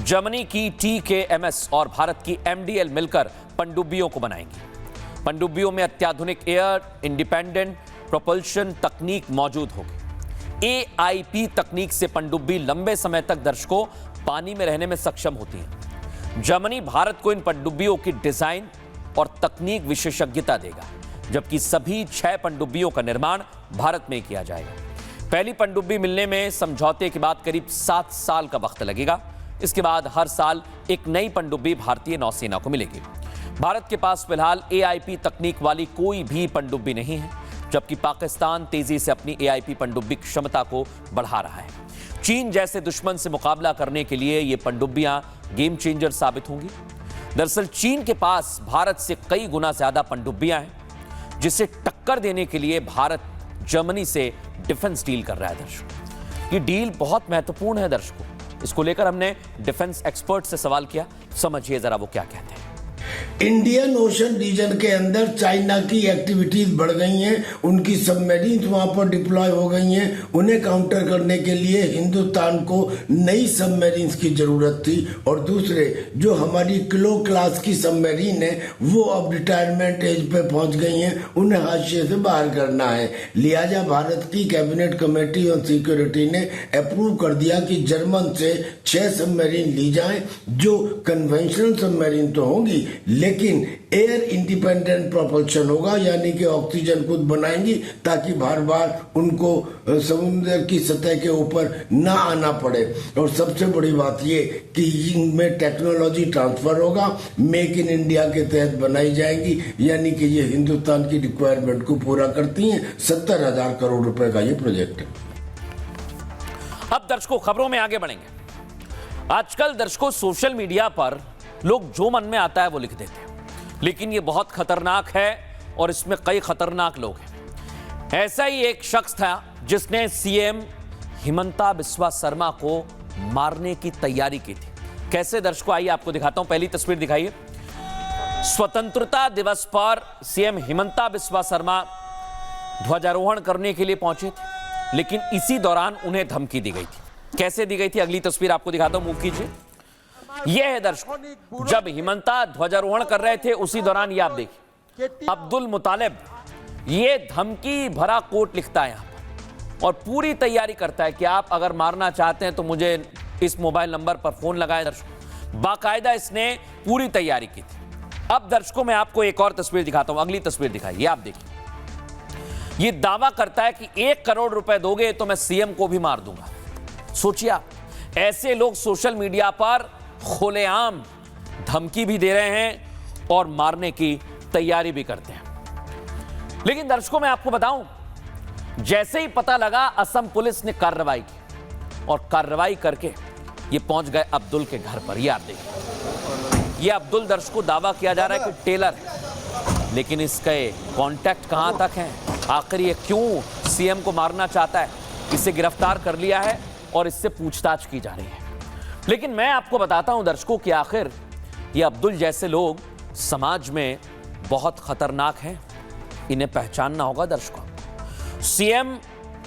जर्मनी की TKMS और भारत की MDL मिलकर पनडुब्बियों को बनाएंगी। पनडुब्बियों में अत्याधुनिक एयर इंडिपेंडेंट प्रोपल्शन तकनीक मौजूद होगी। AIP तकनीक से पनडुब्बी लंबे समय तक दर्शकों पानी में रहने में सक्षम होती है। जर्मनी भारत को इन पनडुब्बियों की डिजाइन और तकनीक विशेषज्ञता देगा, जबकि सभी 6 पनडुब्बियों का निर्माण भारत में किया जाएगा। पहली पनडुब्बी मिलने में समझौते के बाद करीब 7 साल का वक्त लगेगा। इसके बाद हर साल एक नई पनडुब्बी भारतीय नौसेना को मिलेगी। भारत के पास फिलहाल AIP तकनीक वाली कोई भी पनडुब्बी नहीं है, जबकि पाकिस्तान तेजी से अपनी AIP पनडुब्बी क्षमता को बढ़ा रहा है। चीन जैसे दुश्मन से मुकाबला करने के लिए ये पनडुब्बियां गेम चेंजर साबित होंगी। दरअसल चीन के पास भारत से कई गुना ज्यादा पनडुब्बियां हैं, जिसे टक्कर देने के लिए भारत जर्मनी से डिफेंस डील कर रहा है दर्शकों। ये डील बहुत महत्वपूर्ण है दर्शकों। इसको लेकर हमने डिफेंस एक्सपर्ट से सवाल किया, समझिए जरा वो क्या कहते हैं। इंडियन ओशन रीजन के अंदर चाइना की एक्टिविटीज बढ़ गई हैं, उनकी सबमरीन्स वहां पर डिप्लॉय हो गई हैं। उन्हें काउंटर करने के लिए हिंदुस्तान को नई सबमरीन्स की जरूरत थी। और दूसरे, जो हमारी किलो क्लास की सबमरीन है वो अब रिटायरमेंट एज पे पहुंच गई हैं, उन्हें हाशिए से बाहर करना है। लिहाजा भारत की कैबिनेट कमेटी ऑन सिक्योरिटी ने अप्रूव कर दिया कि जर्मन से 6 सबमरीन ली जाएं, जो कन्वेंशनल सबमरीन तो होंगी लेकिन एयर इंडिपेंडेंट प्रोपल्शन होगा, यानी कि ऑक्सीजन खुद बनाएंगी ताकि बार बार उनको समुद्र की सतह के ऊपर ना आना पड़े। और सबसे बड़ी बात ये कि इनमें टेक्नोलॉजी ट्रांसफर होगा, मेक इन इंडिया के तहत बनाई जाएंगी, यानी कि ये हिंदुस्तान की रिक्वायरमेंट को पूरा करती हैं। 70,000 करोड़ रुपए का ये प्रोजेक्ट है। अब दर्शकों, खबरों में आगे बढ़ेंगे। आजकल दर्शकों, सोशल मीडिया पर लोग जो मन में आता है वो लिख देते हैं, लेकिन ये बहुत खतरनाक है और इसमें कई खतरनाक लोग हैं। ऐसा ही एक शख्स था जिसने सीएम हिमंता बिस्वा शर्मा को मारने की तैयारी की थी। कैसे दर्शकों, आइए आपको दिखाता हूं। पहली तस्वीर दिखाइए। स्वतंत्रता दिवस पर सीएम हिमंता बिस्वा शर्मा ध्वजारोहण करने के लिए पहुंचे थे, लेकिन इसी दौरान उन्हें धमकी दी गई थी। कैसे दी गई थी, अगली तस्वीर आपको दिखाता हूं, मूव कीजिए। यह है दर्शकों, जब हिमंता ध्वजारोहण कर रहे थे उसी दौरान ये आप देखिए, अब्दुल मुतालिब ये धमकी भरा कोट लिखता है यहां पर और पूरी तैयारी करता है कि आप अगर मारना चाहते हैं तो मुझे इस मोबाइल नंबर पर फोन लगाएं। दर्शकों, बाकायदा इसने पूरी तैयारी की थी। अब दर्शकों, मैं आपको एक और तस्वीर दिखाता हूं, अगली तस्वीर दिखाइए, आप देखिए। ये दावा करता है कि 1 करोड़ रुपए दोगे तो मैं सीएम को भी मार दूंगा। सोचिए आप, ऐसे लोग सोशल मीडिया पर खुलेआम धमकी भी दे रहे हैं और मारने की तैयारी भी करते हैं। लेकिन दर्शकों, मैं आपको बताऊं, जैसे ही पता लगा असम पुलिस ने कार्रवाई की और कार्रवाई करके ये पहुंच गए अब्दुल के घर पर। ये आप देखिए, ये अब्दुल दर्शकों दावा किया जा रहा है कि टेलर है, लेकिन इसके कांटेक्ट कहां तक हैं, आखिर ये क्यों सीएम को मारना चाहता है। इसे गिरफ्तार कर लिया है और इससे पूछताछ की जा रही है। लेकिन मैं आपको बताता हूं दर्शकों कि आखिर ये अब्दुल जैसे लोग समाज में बहुत खतरनाक हैं, इन्हें पहचानना होगा दर्शकों। सीएम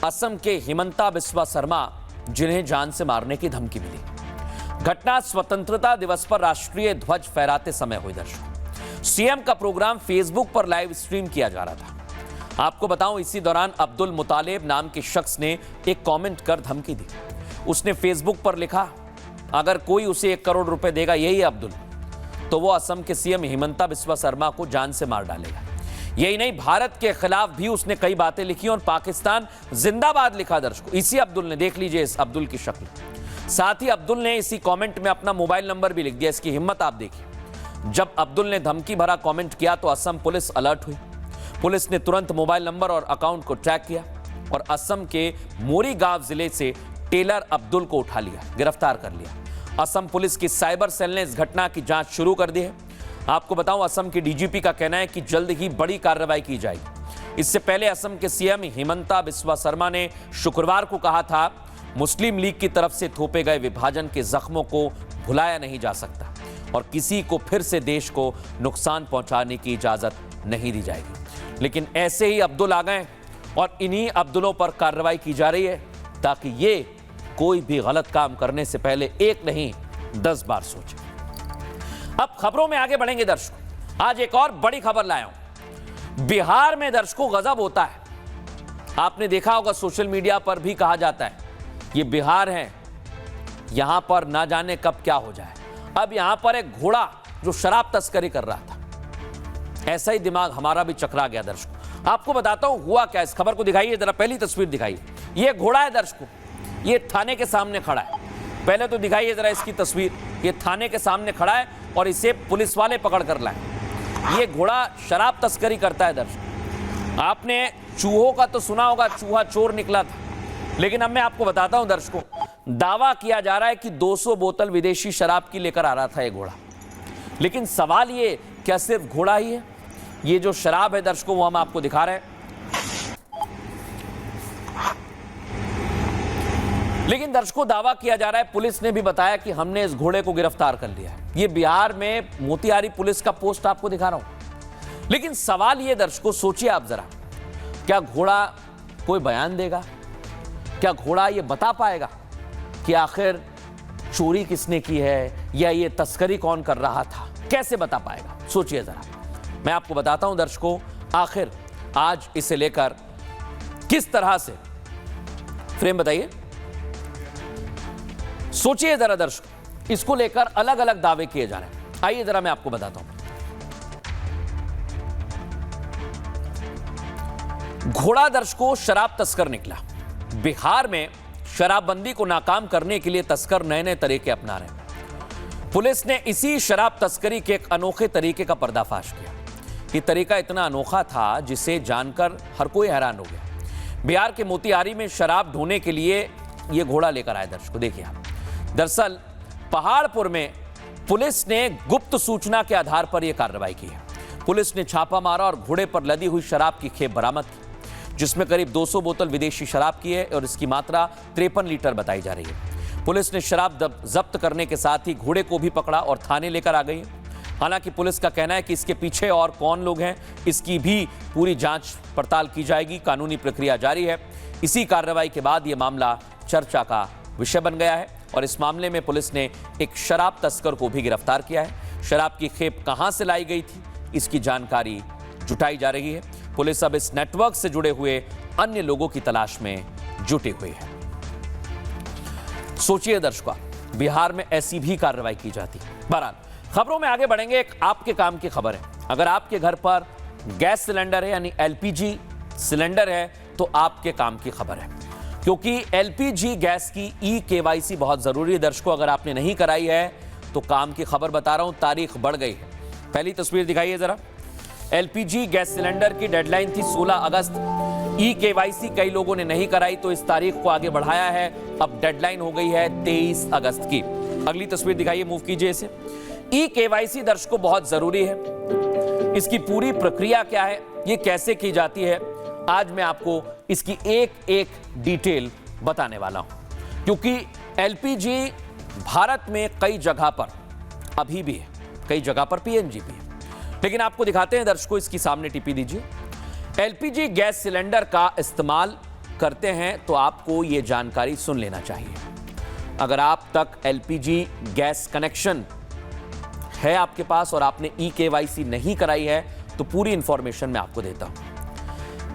असम के हिमंता बिस्वा शर्मा, जिन्हें जान से मारने की धमकी मिली। घटना स्वतंत्रता दिवस पर राष्ट्रीय ध्वज फहराते समय हुई। दर्शकों, सीएम का प्रोग्राम फेसबुक पर लाइव स्ट्रीम किया जा रहा था। आपको बताऊं, इसी दौरान अब्दुल मुतालिब नाम के शख्स ने एक कमेंट कर धमकी दी। उसने फेसबुक पर लिखा, अगर कोई उसे 1 करोड़ रुपए देगा, यही अब्दुल, तो वो असम के सीएम हिमंता बिस्वा शर्मा को जान से मार डालेगा। यही नहीं, भारत के खिलाफ भी उसने कई बातें लिखी और पाकिस्तान जिंदाबाद लिखा। दर्शकों, इसी अब्दुल ने, देख लीजिए इस अब्दुल की शक्ल। साथ ही अब्दुल ने इसी कमेंट में अपना मोबाइल नंबर भी लिख दिया। इसकी हिम्मत आप देखिए। जब अब्दुल ने धमकी भरा कमेंट किया तो असम पुलिस अलर्ट हुई। पुलिस ने तुरंत मोबाइल नंबर और अकाउंट को ट्रैक किया और असम के मोरीगांव जिले से टेलर अब्दुल को उठा लिया, गिरफ्तार कर लिया। असम पुलिस की साइबर सेल ने इस घटना की जांच शुरू कर दी है। आपको बताऊं, असम के डीजीपी का कहना है कि जल्द ही बड़ी कार्रवाई की जाएगी। इससे पहले असम के सीएम हिमंता बिस्वा शर्मा ने शुक्रवार को कहा था, मुस्लिम लीग की तरफ से थोपे गए विभाजन के जख्मों को भुलाया नहीं जा सकता और किसी को फिर से देश को नुकसान पहुंचाने की इजाजत नहीं दी जाएगी। लेकिन ऐसे ही अब्दुल आ गए और इन्हीं अब्दुलों पर कार्रवाई की जा रही है ताकि ये कोई भी गलत काम करने से पहले 1 नहीं 10 बार सोचे। अब खबरों में आगे बढ़ेंगे दर्शकों। आज एक और बड़ी खबर लाया हूं। बिहार में दर्शकों गजब होता है। आपने देखा होगा, सोशल मीडिया पर भी कहा जाता है ये बिहार है, यहां पर ना जाने कब क्या हो जाए। अब यहां पर एक घोड़ा जो शराब तस्करी कर रहा था, ऐसा ही दिमाग हमारा भी चकरा गया। दर्शकों, आपको बताता हूं हुआ क्या। इस खबर को दिखाइए जरा, पहली तस्वीर दिखाइए। ये घोड़ा है दर्शकों, ये थाने के सामने खड़ा है। पहले तो दिखाइए जरा इसकी तस्वीर। ये थाने के सामने खड़ा है और इसे पुलिस वाले पकड़ कर लाए। ये घोड़ा शराब तस्करी करता है। दर्शकों, आपने चूहों का तो सुना होगा, चूहा चोर निकला था, लेकिन अब मैं आपको बताता हूं दर्शकों, दावा किया जा रहा है कि 200 बोतल विदेशी शराब की लेकर आ रहा था ये घोड़ा। लेकिन सवाल ये, क्या सिर्फ घोड़ा ही है? ये जो शराब है दर्शकों, वो हम आपको दिखा रहे हैं। लेकिन दर्शकों, दावा किया जा रहा है, पुलिस ने भी बताया कि हमने इस घोड़े को गिरफ्तार कर लिया है। ये बिहार में मोतिहारी पुलिस का पोस्ट आपको दिखा रहा हूं। लेकिन सवाल ये दर्शकों, सोचिए आप जरा, क्या घोड़ा कोई बयान देगा? क्या घोड़ा ये बता पाएगा कि आखिर चोरी किसने की है या ये तस्करी कौन कर रहा था? कैसे बता पाएगा? सोचिए जरा। मैं आपको बताता हूं दर्शकों, आखिर आज इसे लेकर किस तरह से फ्रेम बताइए, सोचिए जरा दर्शक, इसको लेकर अलग अलग दावे किए जा रहे हैं। आइए जरा मैं आपको बताता हूं। घोड़ा दर्शकों शराब तस्कर निकला। बिहार में शराबबंदी को नाकाम करने के लिए तस्कर नए नए तरीके अपना रहे हैं। पुलिस ने इसी शराब तस्करी के एक अनोखे तरीके का पर्दाफाश किया। ये तरीका इतना अनोखा था जिसे जानकर हर कोई हैरान हो गया। बिहार के मोतिहारी में शराब ढोने के लिए ये घोड़ा लेकर आए दर्शकों, देखिए आप। दरअसल पहाड़पुर में पुलिस ने गुप्त सूचना के आधार पर यह कार्रवाई की है। पुलिस ने छापा मारा और घोड़े पर लदी हुई शराब की खेप बरामद की, जिसमें करीब 200 बोतल विदेशी शराब की है और इसकी मात्रा 53 लीटर बताई जा रही है। पुलिस ने शराब जब्त करने के साथ ही घोड़े को भी पकड़ा और थाने लेकर आ गई है। हालांकि पुलिस का कहना है कि इसके पीछे और कौन लोग हैं, इसकी भी पूरी जांच पड़ताल की जाएगी। कानूनी प्रक्रिया जारी है। इसी कार्रवाई के बाद यह मामला चर्चा का विषय बन गया है और इस मामले में पुलिस ने एक शराब तस्कर को भी गिरफ्तार किया है। शराब की खेप कहां से लाई गई थी, इसकी जानकारी जुटाई जा रही है। पुलिस अब इस नेटवर्क से जुड़े हुए अन्य लोगों की तलाश में जुटी हुई है। सोचिए दर्शकों, बिहार में ऐसी भी कार्रवाई की जाती है। बहरहाल, खबरों में आगे बढ़ेंगे। एक आपके काम की खबर है। अगर आपके घर पर गैस सिलेंडर है, यानी एलपीजी सिलेंडर है, तो आपके काम की खबर है, क्योंकि एलपीजी गैस की ई-केवाईसी बहुत जरूरी है दर्शकों। अगर आपने नहीं कराई है तो काम की खबर बता रहा हूं, तारीख बढ़ गई है। पहली तस्वीर दिखाइए जरा। एलपीजी गैस सिलेंडर की डेडलाइन थी 16 अगस्त। ई-केवाईसी कई लोगों ने नहीं कराई तो इस तारीख को आगे बढ़ाया है। अब डेडलाइन हो गई है 23 अगस्त की। अगली तस्वीर दिखाइए, मूव कीजिए इसे। ई-केवाईसी दर्शकों बहुत जरूरी है। इसकी पूरी प्रक्रिया क्या है, ये कैसे की जाती है, आज मैं आपको इसकी एक एक डिटेल बताने वाला हूं। क्योंकि एलपीजी भारत में कई जगह पर अभी भी है, कई जगह पर पीएनजी भी है। लेकिन आपको दिखाते हैं दर्शकों, इसकी सामने टिप्पी दीजिए। एलपीजी गैस सिलेंडर का इस्तेमाल करते हैं तो आपको यह जानकारी सुन लेना चाहिए। अगर आप तक एलपीजी गैस कनेक्शन है आपके पास और आपने ई-केवाईसी नहीं कराई है तो पूरी इंफॉर्मेशन मैं आपको देता हूं।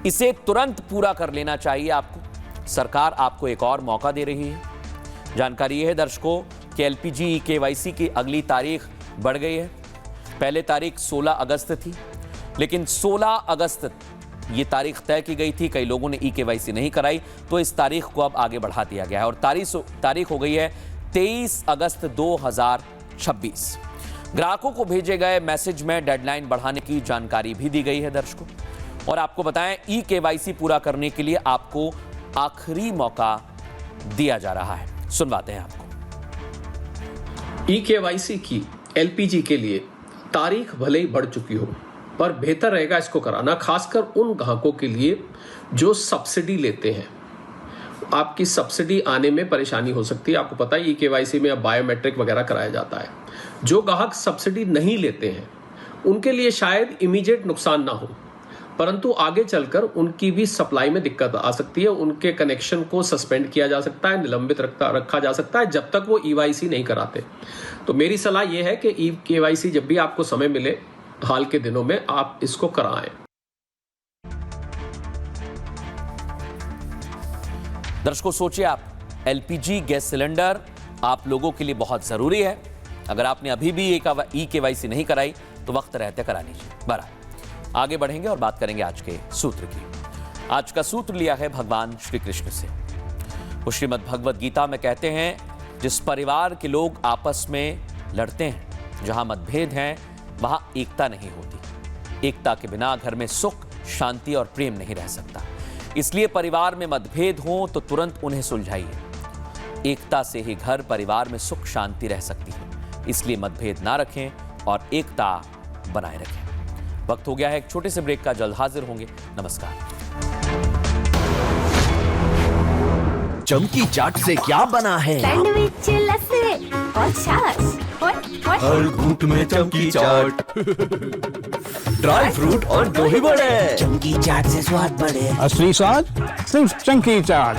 इसे तुरंत पूरा कर लेना चाहिए आपको। सरकार आपको एक और मौका दे रही है। जानकारी यह है दर्शकों कि एलपीजी ई-केवाईसी की अगली तारीख बढ़ गई है। पहले तारीख 16 अगस्त थी, लेकिन 16 अगस्त ये तारीख तय की गई थी। कई लोगों ने ई-केवाईसी नहीं कराई तो इस तारीख को अब आगे बढ़ा दिया गया है और तारीख हो गई है 23 अगस्त 2026। ग्राहकों को भेजे गए मैसेज में डेडलाइन बढ़ाने की जानकारी भी दी गई है दर्शकों। और आपको बताएं, ई-केवाईसी पूरा करने के लिए आपको आखिरी मौका दिया जा रहा है। सुनवाते हैं आपको। ई-केवाईसी की एलपीजी के लिए तारीख भले ही बढ़ चुकी हो, पर बेहतर रहेगा इसको कराना, खासकर उन ग्राहकों के लिए जो सब्सिडी लेते हैं। आपकी सब्सिडी आने में परेशानी हो सकती है। आपको पता है ई-केवाईसी में अब बायोमेट्रिक वगैरह कराया जाता है। जो ग्राहक सब्सिडी नहीं लेते हैं उनके लिए शायद इमीडिएट नुकसान ना हो, परंतु आगे चलकर उनकी भी सप्लाई में दिक्कत आ सकती है। उनके कनेक्शन को सस्पेंड किया जा सकता है, निलंबित रखा जा सकता है जब तक वो ई-केवाईसी नहीं कराते। तो मेरी सलाह यह है कि ई-केवाईसी जब भी आपको समय मिले हाल के दिनों में आप इसको कराएं। दर्शकों सोचिए आप, एलपीजी गैस सिलेंडर आप लोगों के लिए बहुत जरूरी है। अगर आपने अभी भी ई-केवाईसी नहीं कराई तो वक्त रहते करा लीजिए। बहरहाल आगे बढ़ेंगे और बात करेंगे आज के सूत्र की। आज का सूत्र लिया है भगवान श्री कृष्ण से। वो श्रीमद् भगवद गीता में कहते हैं, जिस परिवार के लोग आपस में लड़ते हैं, जहां मतभेद हैं, वहां एकता नहीं होती। एकता के बिना घर में सुख, शांति और प्रेम नहीं रह सकता। इसलिए परिवार में मतभेद हो तो तुरंत उन्हें सुलझाइए। एकता से ही घर परिवार में सुख शांति रह सकती है। इसलिए मतभेद ना रखें और एकता बनाए रखें। वक्त हो गया है एक छोटे से ब्रेक का, जल्द हाजिर होंगे। नमस्कार। चमकी चाट से क्या बना है? सैंडविच, लस्सी और छाछ और हर घूंट में चमकी चाट। ड्राई फ्रूट और दही बड़े, चमकी चाट से स्वाद बढ़े। असली स्वाद सिर्फ चमकी चाट।